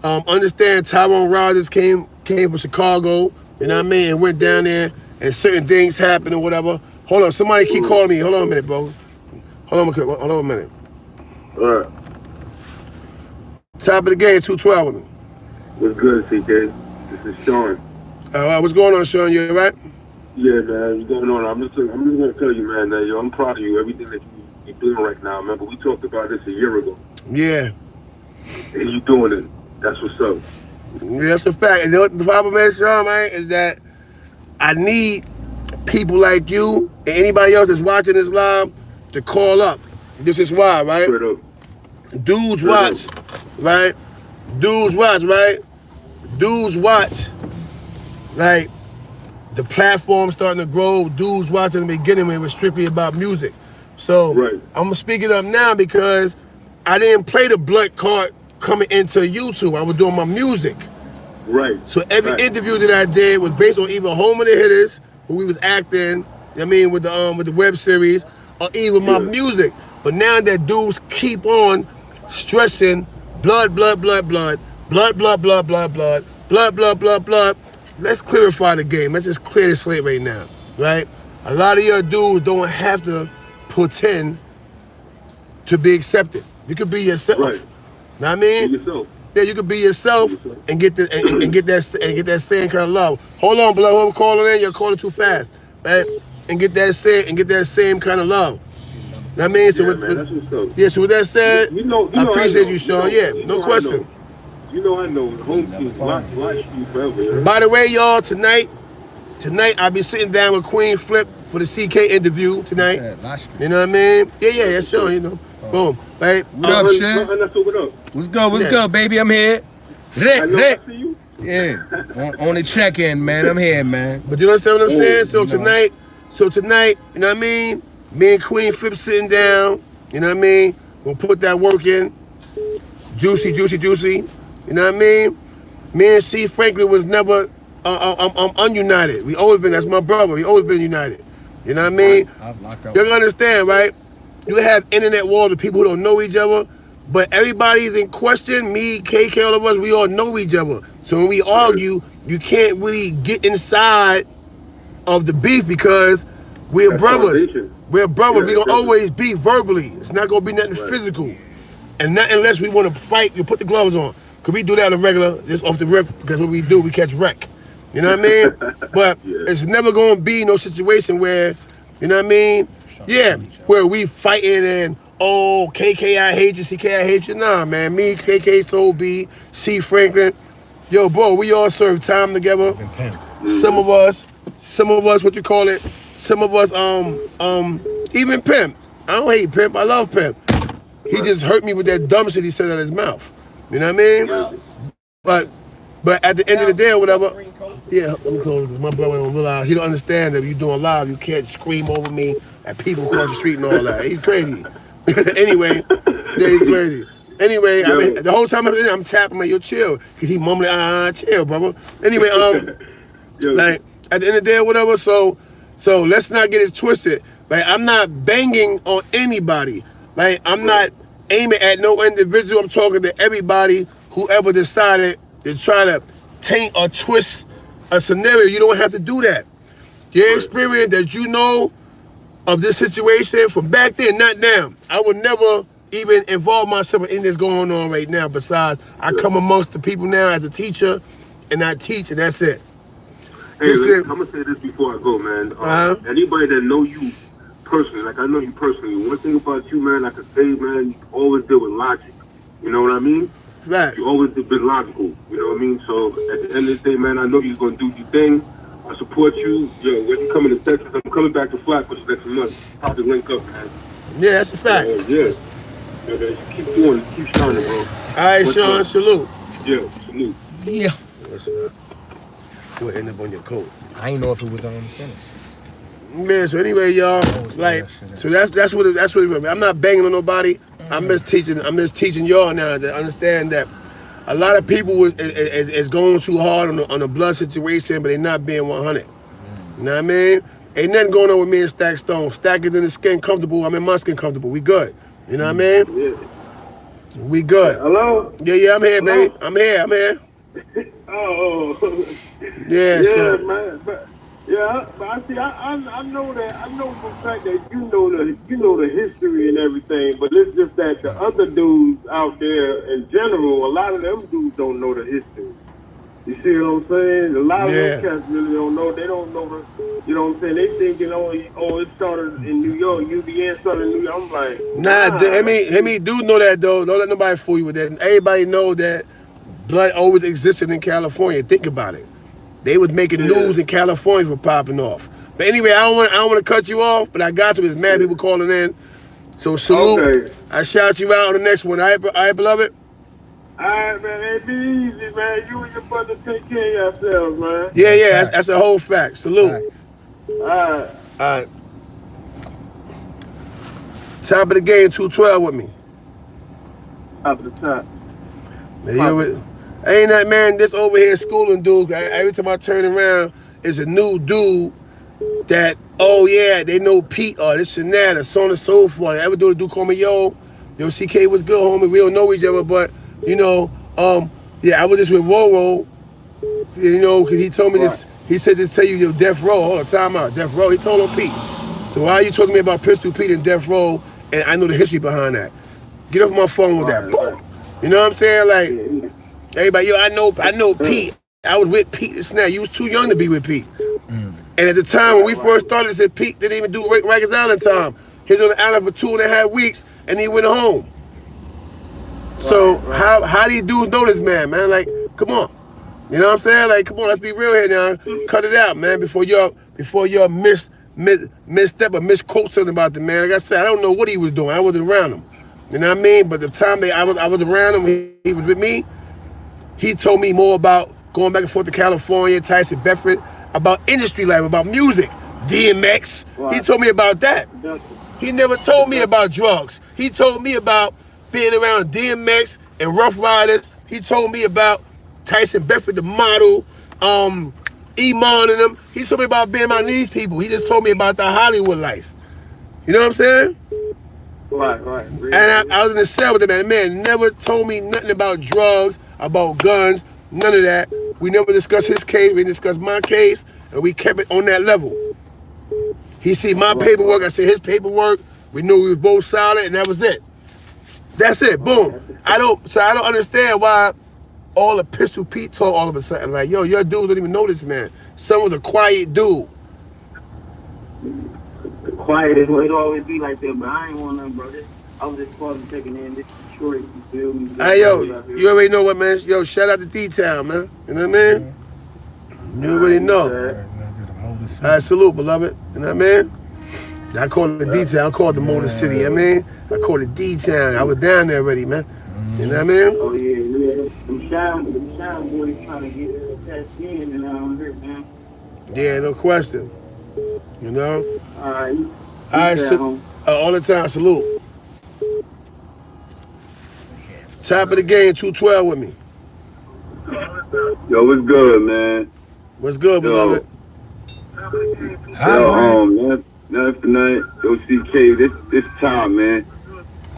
Understand Tyrone Rogers came from Chicago, you know what I mean, and went down there and certain things happened or whatever. Hold on, somebody keep calling me. Hold on a minute, bro. Hold on a minute. All right. Top of the game, 212 with me. What's good, CK? This is Sean. What's going on, Sean? You all right? Yeah, man. What's going on? I'm just gonna tell you, man, that yo, I'm proud of you. Everything that you're doing right now. Remember, we talked about this a year ago. Yeah. And you doing it. That's what's up. Yeah, that's a fact. And you know what the problem is, Sean, man, is that I need people like you and anybody else that's watching this live to call up. This is why, right? Straight up. Dudes watch, right? Dudes watch, right? Dudes watch. Like, the platform starting to grow. Dudes watch in the beginning when it was strictly about music. So, I'm speaking up now because I didn't play the blood card coming into YouTube. I was doing my music. Right. So every interview that I did was based on either Home of the Hitters, where we was acting, you know what I mean, with the web series, or even my music. But now that dudes keep on stressing blood, blood, blood, blood, blood, blood, blood, blood, blood, blood, blood, blood, blood, let's clarify the game. Let's just clear the slate right now, right? A lot of your dudes don't have to pretend to be accepted. You could be yourself. Right. Know what I mean? Be yourself. Yeah, you could be yourself and get the and get that same kind of love. Hold on, blood. Whoever calling in, you're calling too fast, right? And get that same kind of love. Know what I mean? So so with that said, I appreciate you, Sean. No question. I know. Home team, live stream forever. By the way, y'all, tonight I'll be sitting down with Queen Flip for the CK interview tonight. You know what I mean? Yeah, sure, you know. Boom. Right? What up, Chef? What's good, baby? I'm here. Rick. Yeah. on the check-in, man. I'm here, man. But you understand what I'm saying? So tonight, you know what I mean? Me and Queen Flip sitting down, you know what I mean? We'll put that work in. Juicy. You know what I mean? Me and C. Franklin was never ununited. We always been, that's my brother. We always been united. You know what I mean? I was locked up. You understand, right? You have internet wars of people who don't know each other, but everybody's in question. Me, KK, all of us, we all know each other. So when we argue, you can't really get inside of the beef because we're brothers. We're brothers. We're going to always be verbally. It's not going to be nothing physical. And not unless we want to fight, you put the gloves on. Because we do that on a regular, just off the rip, because what we do, we catch wreck. You know what I mean? But it's never going to be no situation where, you know what I mean? Yeah, where we fighting and, oh, KK, I hate you, CK, I hate you. Nah, man, me, KK, Soul B, C. Franklin. Yo, bro, we all serve time together. Some of us, what you call it? Some of us, even Pimp. I don't hate Pimp, I love Pimp. He just hurt me with that dumb shit he said out of his mouth. You know what I mean? But at the end of the day or whatever, yeah, I'm close. My brother don't realize, he don't understand that if you're doing live, you can't scream over me at people across the street and all that. He's crazy. Anyway, yeah, he's crazy. Anyway, I mean, the whole time I'm tapping, like, yo, chill. Cause he mumbling, chill, brother. Anyway, like, at the end of the day or whatever, so let's not get it twisted. Like, I'm not banging on anybody. Like, I'm not aiming at no individual. I'm talking to everybody, whoever decided to try to taint or twist a scenario. You don't have to do that. Your experience that you know of this situation from back then, not now. I would never even involve myself in this going on right now. Besides, I come amongst the people now as a teacher, and I teach, and that's it. Hey, I'm gonna say this before I go, man. Anybody that know you personally, like I know you personally, one thing about you, man, I can say, man, you always deal with logic. You know what I mean? Right. You always been logical. You know what I mean? So at the end of the day, man, I know you're gonna do your thing. I support you. Yo, when you coming to Texas, I'm coming back to Flatbush next month. I'll just link up, man. Yeah, that's a fact. Yeah. Man, keep doing it. Keep shining, bro. All right, Sean, salute. Yeah, salute. Yeah. You'll end up on your coat. I didn't know if it was on the finish. Yeah, so anyway, y'all, like, so that's what it is. I'm not banging on nobody. I'm just teaching y'all now to understand that a lot of people is going too hard on the blood situation, but they're not being 100. You know what I mean? Ain't nothing going on with me and Stack Stone. Stack is in the skin comfortable. I'm in my skin comfortable. We good. You know what I mean? Yeah. We good. Hello? Yeah, I'm here, baby. I'm here. Oh. Yeah, so. Man. But I see. I know that. I know for a fact that you know the history and everything. But it's just that the other dudes out there in general, a lot of them dudes don't know the history. You see what I'm saying? A lot of them cats really don't know. They don't know the. You know what I'm saying? They thinking, it started in New York. UBN started in New York. I'm like, Hemi do know that though. Don't let nobody fool you with that. Everybody know that blood always existed in California. Think about it. They was making news in California for popping off. But anyway, I don't want to cut you off, but I got to. There's mad people calling in. So salute. Okay. I shout you out on the next one. All right, beloved? All right, man. It be easy, man. You and your brother take care of yourselves, man. Yeah. That's a whole fact. Salute. All right. Top of the game, 212 with me. Top of the top. Ain't that, man, this over here schooling dude, every time I turn around, it's a new dude that, they know Pete or this and that or so on and so forth. Every dude call me, yo, CK, what's good, homie? We don't know each other, but, I was just with Roro, because he told me this, he said this tell you, yo, Death Row, hold on, time out, Death Row, he told him Pete. So why are you talking to me about Pistol Pete and Death Row, and I know the history behind that? Get off my phone with that, boom. You know what I'm saying? Like, everybody, I know Pete. I was with Pete. This now, you was too young to be with Pete. And at the time when we first started, said Pete didn't even do Rikers Island time. He was on the island for 2.5 weeks, and he went home. So how do you dudes know this man? Like, come on. You know what I'm saying? Like, come on, let's be real here now. Cut it out, man. Before y'all misstep or misquote something about the man. Like I said, I don't know what he was doing. I wasn't around him. You know what I mean? But the time I was around him, he was with me. He told me more about going back and forth to California, Tyson Bedford, about industry life, about music, DMX. Right. He told me about that. He never told me about drugs. He told me about being around DMX and Rough Riders. He told me about Tyson Bedford, the model, Iman and them. He told me about being around these people. He just told me about the Hollywood life. You know what I'm saying? Right. And I was in the cell with him, and the man never told me nothing about drugs, about guns, none of that. We never discussed his case, we discussed my case, and we kept it on that level. He see my paperwork, I see his paperwork, we knew we was both solid, and that was it. That's it, boom. I don't understand why all the Pistol Pete talk all of a sudden, like, yo, your dude don't even know this man. Son was a quiet dude. Quiet is what it always be like that, but I ain't want nothing, brother. I was just supposed to taking in this Detroit, you feel me? Hey, yo, you already know what, man. Yo, shout out to D-Town, man. You know what I mean? You already know. All right, salute, beloved. You know what I mean? I call it the D-Town. I call it the Motor City, I mean? I call it D-Town. I was down there already, man. You know what I mean? Oh, yeah. Them shine boys trying to get that in and around here, man. Yeah, no question. You know? All right. All right, all the time, salute. Top of the game, 212 with me. Yo, what's good, man? What's good, beloved? Man. Nothing for nothing. Yo, CK, this time, man.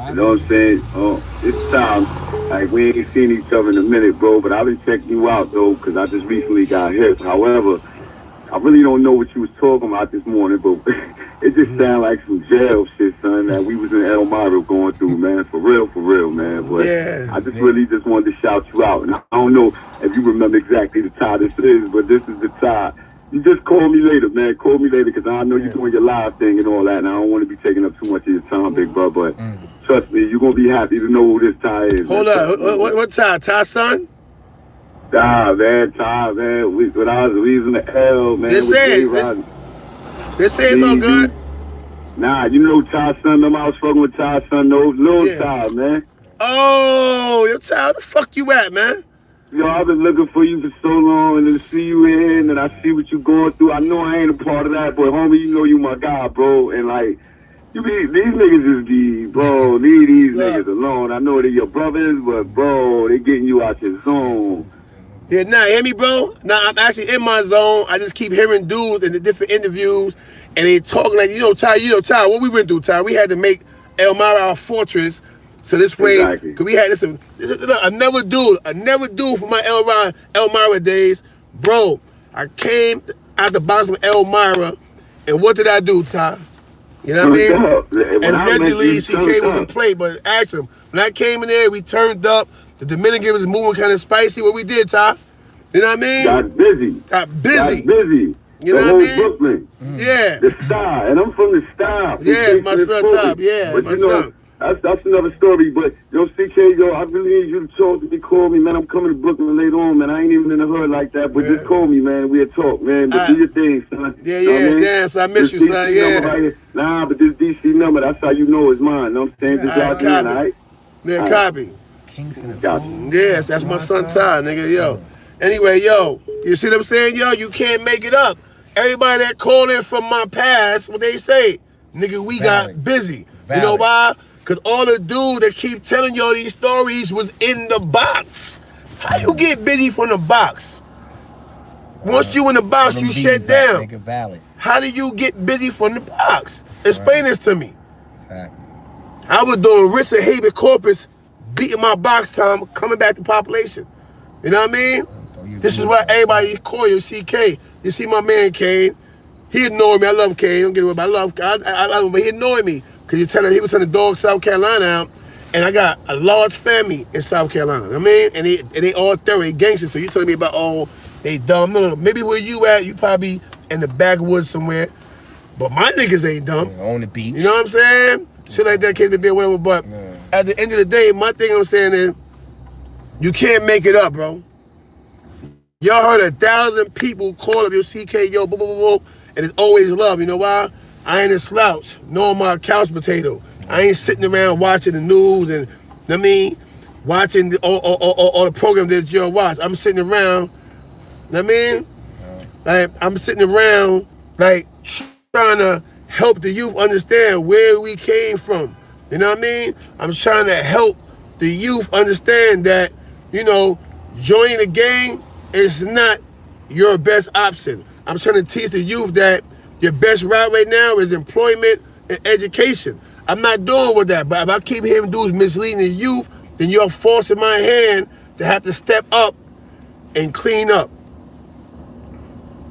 You know what I'm saying? This time, like, we ain't seen each other in a minute, bro, but I've been checking you out, though, because I just recently got hit. However, I really don't know what you was talking about this morning, but it just sounded like some jail shit, son, that we was in Elmira going through, man. For real, man. But yeah, I really just wanted to shout you out. And I don't know if you remember exactly the time this is, but this is the time. You just call me later, man. Call me later, because I know you're doing your live thing and all that, and I don't want to be taking up too much of your time, big bro, but trust me, you're going to be happy to know who this Ty is. Hold up. What Ty? Ty, son? Ty, man. When I was in the L, man. This is so good. Nah, you know Ty's son, I was fucking with Ty's son, little Ty, man. Oh, yo, Ty, where the fuck you at, man? Yo, I've been looking for you for so long, and to see you in, and I see what you're going through. I know I ain't a part of that, but homie, you know you my guy, bro. And like, these niggas is bro, leave these niggas alone. I know they're your brothers, but bro, they getting you out your zone. Yeah, nah, hear me, bro? Nah, I'm actually in my zone. I just keep hearing dudes in the different interviews, and they talking like, Ty, what we went through, Ty? We had to make Elmira our fortress. So this way, cause we had another dude for my Elmira days. Bro, I came out the box from Elmira, and what did I do, Ty? You know what I mean? And allegedly, CK was a play, but ask him. When I came in there, we turned up. The Dominican was moving kind of spicy. What we did, Ty? You know what I mean? Got busy. You know what I mean? Brooklyn. Yeah. The Star, and I'm from the Star. Yeah, it's my son, Top. Yeah, but my son. That's another story, but CK, I really need you to talk to me. Call me, man. I'm coming to Brooklyn later on, man. I ain't even in the hood like that, but just call me, man. We'll talk, man. But do your thing, son. Yeah, so I miss you, son. Yeah. Right, nah, but this DC number, that's how you know it's mine. You know what I'm saying? Just out there, all right? Yeah, copy. Kingston. Yes, that's my son, Ty, nigga, yo. Anyway, yo, you see what I'm saying, yo? You can't make it up. Everybody that called in from my past, what they say? Nigga, we got busy. You know why? Because all the dudes that keep telling y'all these stories was in the box. How you get busy from the box? Once you in the box, you shut down. How do you get busy from the box? Explain this to me. Exactly. I was doing writs of habeas corpus, beating my box time, coming back to population. You know what I mean? This is why everybody call you CK. You see my man Kane. He annoyed me. I love Kane. Don't get away, but I love him, but he annoyed me. Because he was trying to dog South Carolina out, and I got a large family in South Carolina. You know what I mean? And they all thorough, they gangsters. So you telling me about, they dumb. No. Maybe where you at, you probably in the backwoods somewhere. But my niggas ain't dumb. Yeah, on the beach. You know what I'm saying? Shit like that, case to be whatever. But at the end of the day, my thing I'm saying is, you can't make it up, bro. Y'all heard 1,000 people call up your CK, yo, and it's always love. You know why? I ain't a slouch, nor am I a couch potato. I ain't sitting around watching the news and, watching all the programs that y'all watch. I'm sitting around, like, I'm sitting around, like, trying to help the youth understand where we came from. You know what I mean? I'm trying to help the youth understand that, joining the gang is not your best option. I'm trying to teach the youth that your best route right now is employment and education. I'm not doing with that, but if I keep hearing dudes misleading the youth, then you're forcing my hand to have to step up and clean up.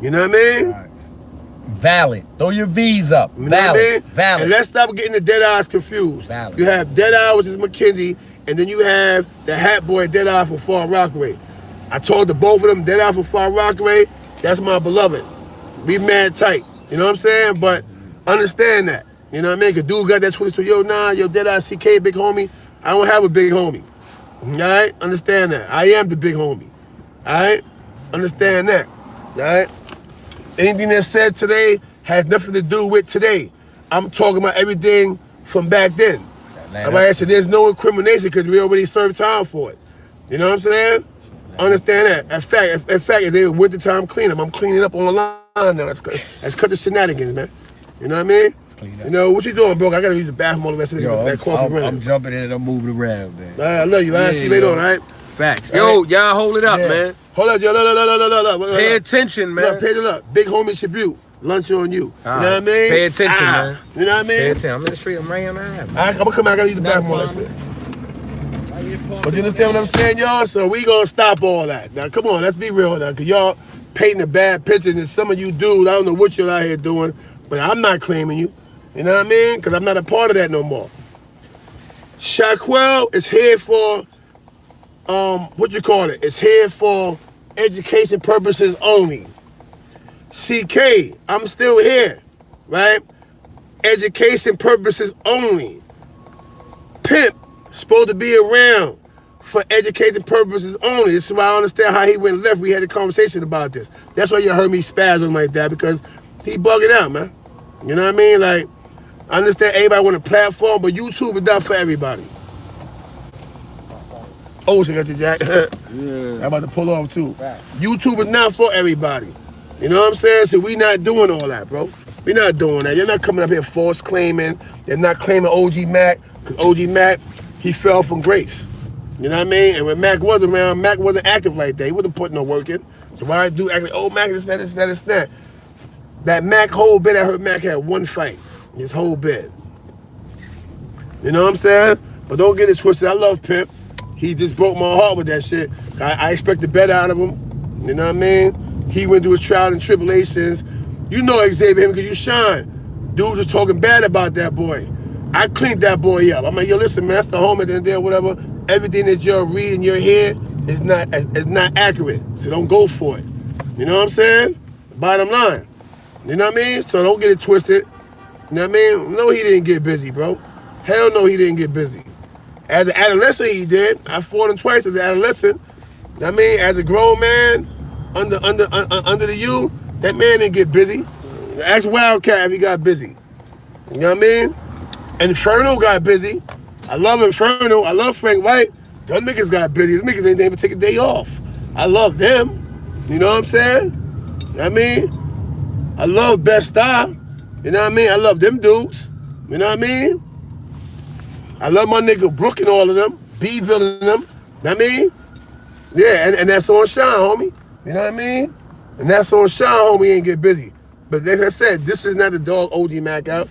You know what I mean? Valid. Throw your V's up. You know what I mean? Valid. And let's stop getting the dead eyes confused. Valid. You have dead eye, which is McKenzie, and then you have the hat boy dead eye from Far Rockaway. I told the both of them, dead eye from Far Rockaway, that's my beloved. We mad tight. You know what I'm saying? But understand that. You know what I mean? Cause dude got that Twitter, yo, dead eye CK, big homie. I don't have a big homie. All right? Understand that. I am the big homie. All right? Understand that. All right? Anything that's said today has nothing to do with today. I'm talking about everything from back then. Like I said, there's no incrimination because we already served time for it. You know what I'm saying? Understand that. In fact, it's a wintertime cleanup. I'm cleaning up on the line now. Let's cut the shenanigans, man. You know what I mean? You know, what you doing, bro? I gotta use the bathroom all the rest of this. I'm jumping in and I'm moving around, man. I love you. I'll see you later on, all right? Facts. Yo, y'all hold it up, man. Hold up, yo. Look. Pay attention, man. Look, pay it up. Big homie tribute. Lunch on you. You know what I mean? Pay attention, man. You know what I mean? Pay attention. I'm in the street. I'm right on that. I'm gonna come out. I gotta use the bathroom all that. But you understand what I'm saying, y'all? So we gonna stop all that. Now, come on, let's be real now, because y'all painting a bad picture, and some of you dudes, I don't know what you're out here doing, but I'm not claiming you. You know what I mean? Because I'm not a part of that no more. Shaquille is here for, It's here for education purposes only. CK, I'm still here, right? Education purposes only. Pimp, supposed to be around for education purposes only. This is why I understand how he went left. We had a conversation about this. That's why you heard me spaz him like that, because he bugging out, man. You know what I mean? Like, I understand everybody want a platform, but YouTube is not for everybody. Oh, she got the jack. I'm about to pull off too. Right. YouTube is not for everybody. You know what I'm saying? So we not doing all that, bro. We not doing that. You're not coming up here false claiming. You're not claiming OG Mac, because OG Mac, he fell from grace. You know what I mean? And when Mac was around, Mac wasn't active like that. He wasn't putting no work in. So why I do act like, oh, Mac, this, that. That Mac whole bit, I heard Mac had one fight. His whole bit. You know what I'm saying? But don't get it twisted. I love Pimp. He just broke my heart with that shit. I expected better out of him. You know what I mean? He went through his trials and tribulations. You know Xavier him because you shine. Dude was talking bad about that boy. I cleaned that boy up. I'm like, yo, listen, man, that's the home at the end there, whatever. Everything that you're reading, you're hearing is not accurate. So don't go for it. You know what I'm saying? Bottom line. You know what I mean? So don't get it twisted. You know what I mean? No, he didn't get busy, bro. Hell no, he didn't get busy. As an adolescent, he did. I fought him twice as an adolescent. You know what I mean? As a grown man, under the U, that man didn't get busy. Ask Wildcat if he got busy. You know what I mean? Inferno got busy. I love Inferno. I love Frank White. Them niggas got busy. Them niggas didn't even take a day off. I love them. You know what I'm saying? You know what I mean? I love Best Style. You know what I mean? I love them dudes. You know what I mean? I love my nigga Brook and all of them. B-Ville and them. You know what I mean? Yeah, and that's on Sean, homie. You know what I mean? And that's on Sean, homie, he ain't get busy. But like I said, this is not the dog OG Mac out.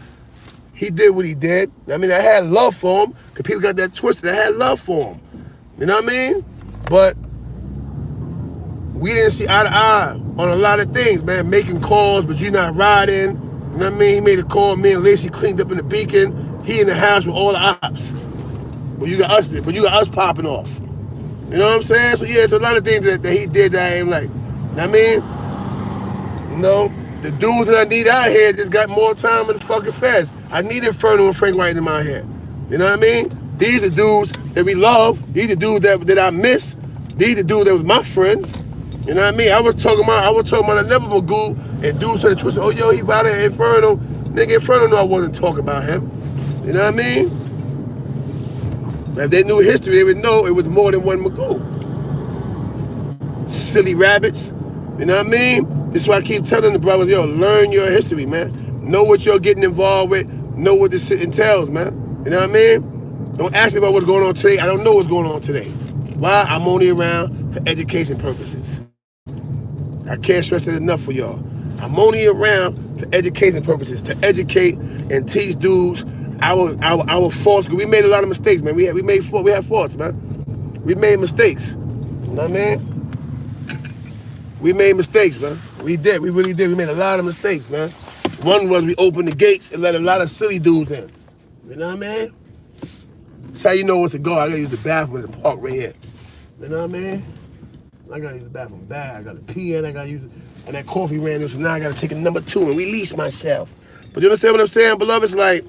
He did what he did. I mean, I had love for him, because people got that twisted. I had love for him. You know what I mean? But we didn't see eye to eye on a lot of things, man. Making calls, but you not riding. You know what I mean? He made a call, me and Lacey cleaned up in the Beacon. He in the house with all the ops. But you got us popping off. You know what I'm saying? So yeah, it's a lot of things that he did that I ain't like. You know what I mean? You know, the dudes that I need out here just got more time in the fucking feds. I need Inferno and Frank White in my head. You know what I mean? These are dudes that we love. These are dudes that I miss. These are dudes that was my friends. You know what I mean? I was talking about another Magoo, and dudes started twisting, oh yo, he out there Inferno. Nigga, Inferno knew I wasn't talking about him. You know what I mean? If they knew history, they would know it was more than one Magoo. Silly rabbits. You know what I mean? This is why I keep telling the brothers, yo, learn your history, man. Know what you're getting involved with. Know what this shit entails, man. You know what I mean? Don't ask me about what's going on today. I don't know what's going on today. Why? I'm only around for education purposes. I can't stress that enough for y'all. I'm only around for education purposes, to educate and teach dudes our faults. We made a lot of mistakes, man. We had faults, man. We made mistakes. You know what I mean? We made mistakes, man. We did. We really did. We made a lot of mistakes, man. One was we opened the gates and let a lot of silly dudes in. You know what I mean? That's how you know what's to go. I gotta use the bathroom in the park right here. You know what I mean? I gotta use the bathroom bag. I gotta pee in. I gotta use it. And that coffee ran this, so now I gotta take a number 2 and release myself. But you understand what I'm saying, beloved? It's like,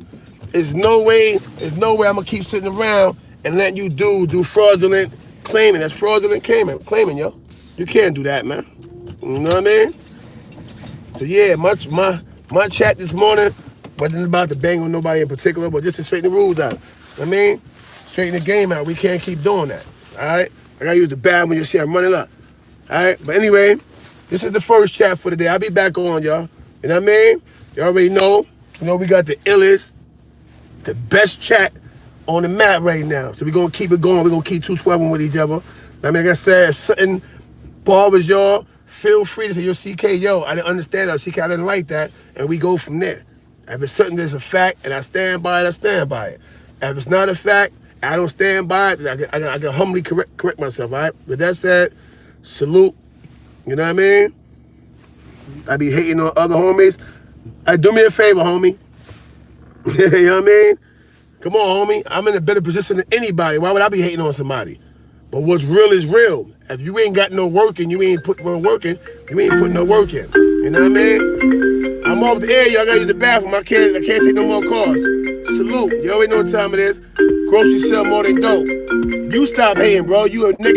there's no way I'm gonna keep sitting around and letting you do fraudulent claiming. That's fraudulent claiming, yo. You can't do that, man. You know what I mean? So yeah, my chat this morning Wasn't about to bang on nobody in particular, but just to straighten the rules out. I mean, straighten the game out. We can't keep doing that. All right? I gotta use the bathroom when you see I'm running up. All right? But anyway, this is the first chat for the day. I'll be back on, y'all. You know what I mean? You already know. You know, we got the illest, the best chat on the map right now. So we're gonna keep it going. We're gonna keep 212 with each other. I mean, like I said, if something bothers y'all, feel free to say, yo, CK, yo, I didn't understand that. CK, I didn't like that. And we go from there. If it's something that's a fact and I stand by it, I stand by it. If it's not a fact, I don't stand by it, I can humbly correct myself, all right? With that said, salute. You know what I mean? I be hating on other homies. Do me a favor, homie. You know what I mean? Come on, homie. I'm in a better position than anybody. Why would I be hating on somebody? But what's real is real. If you ain't got no work and you ain't put no work in, you ain't putting no work in. You know what I mean? I'm off the air, y'all gotta use the bathroom. I can't take no more calls. Salute. You already know what time it is. Grocery sell more than dope. You stop hating, bro. You a negative.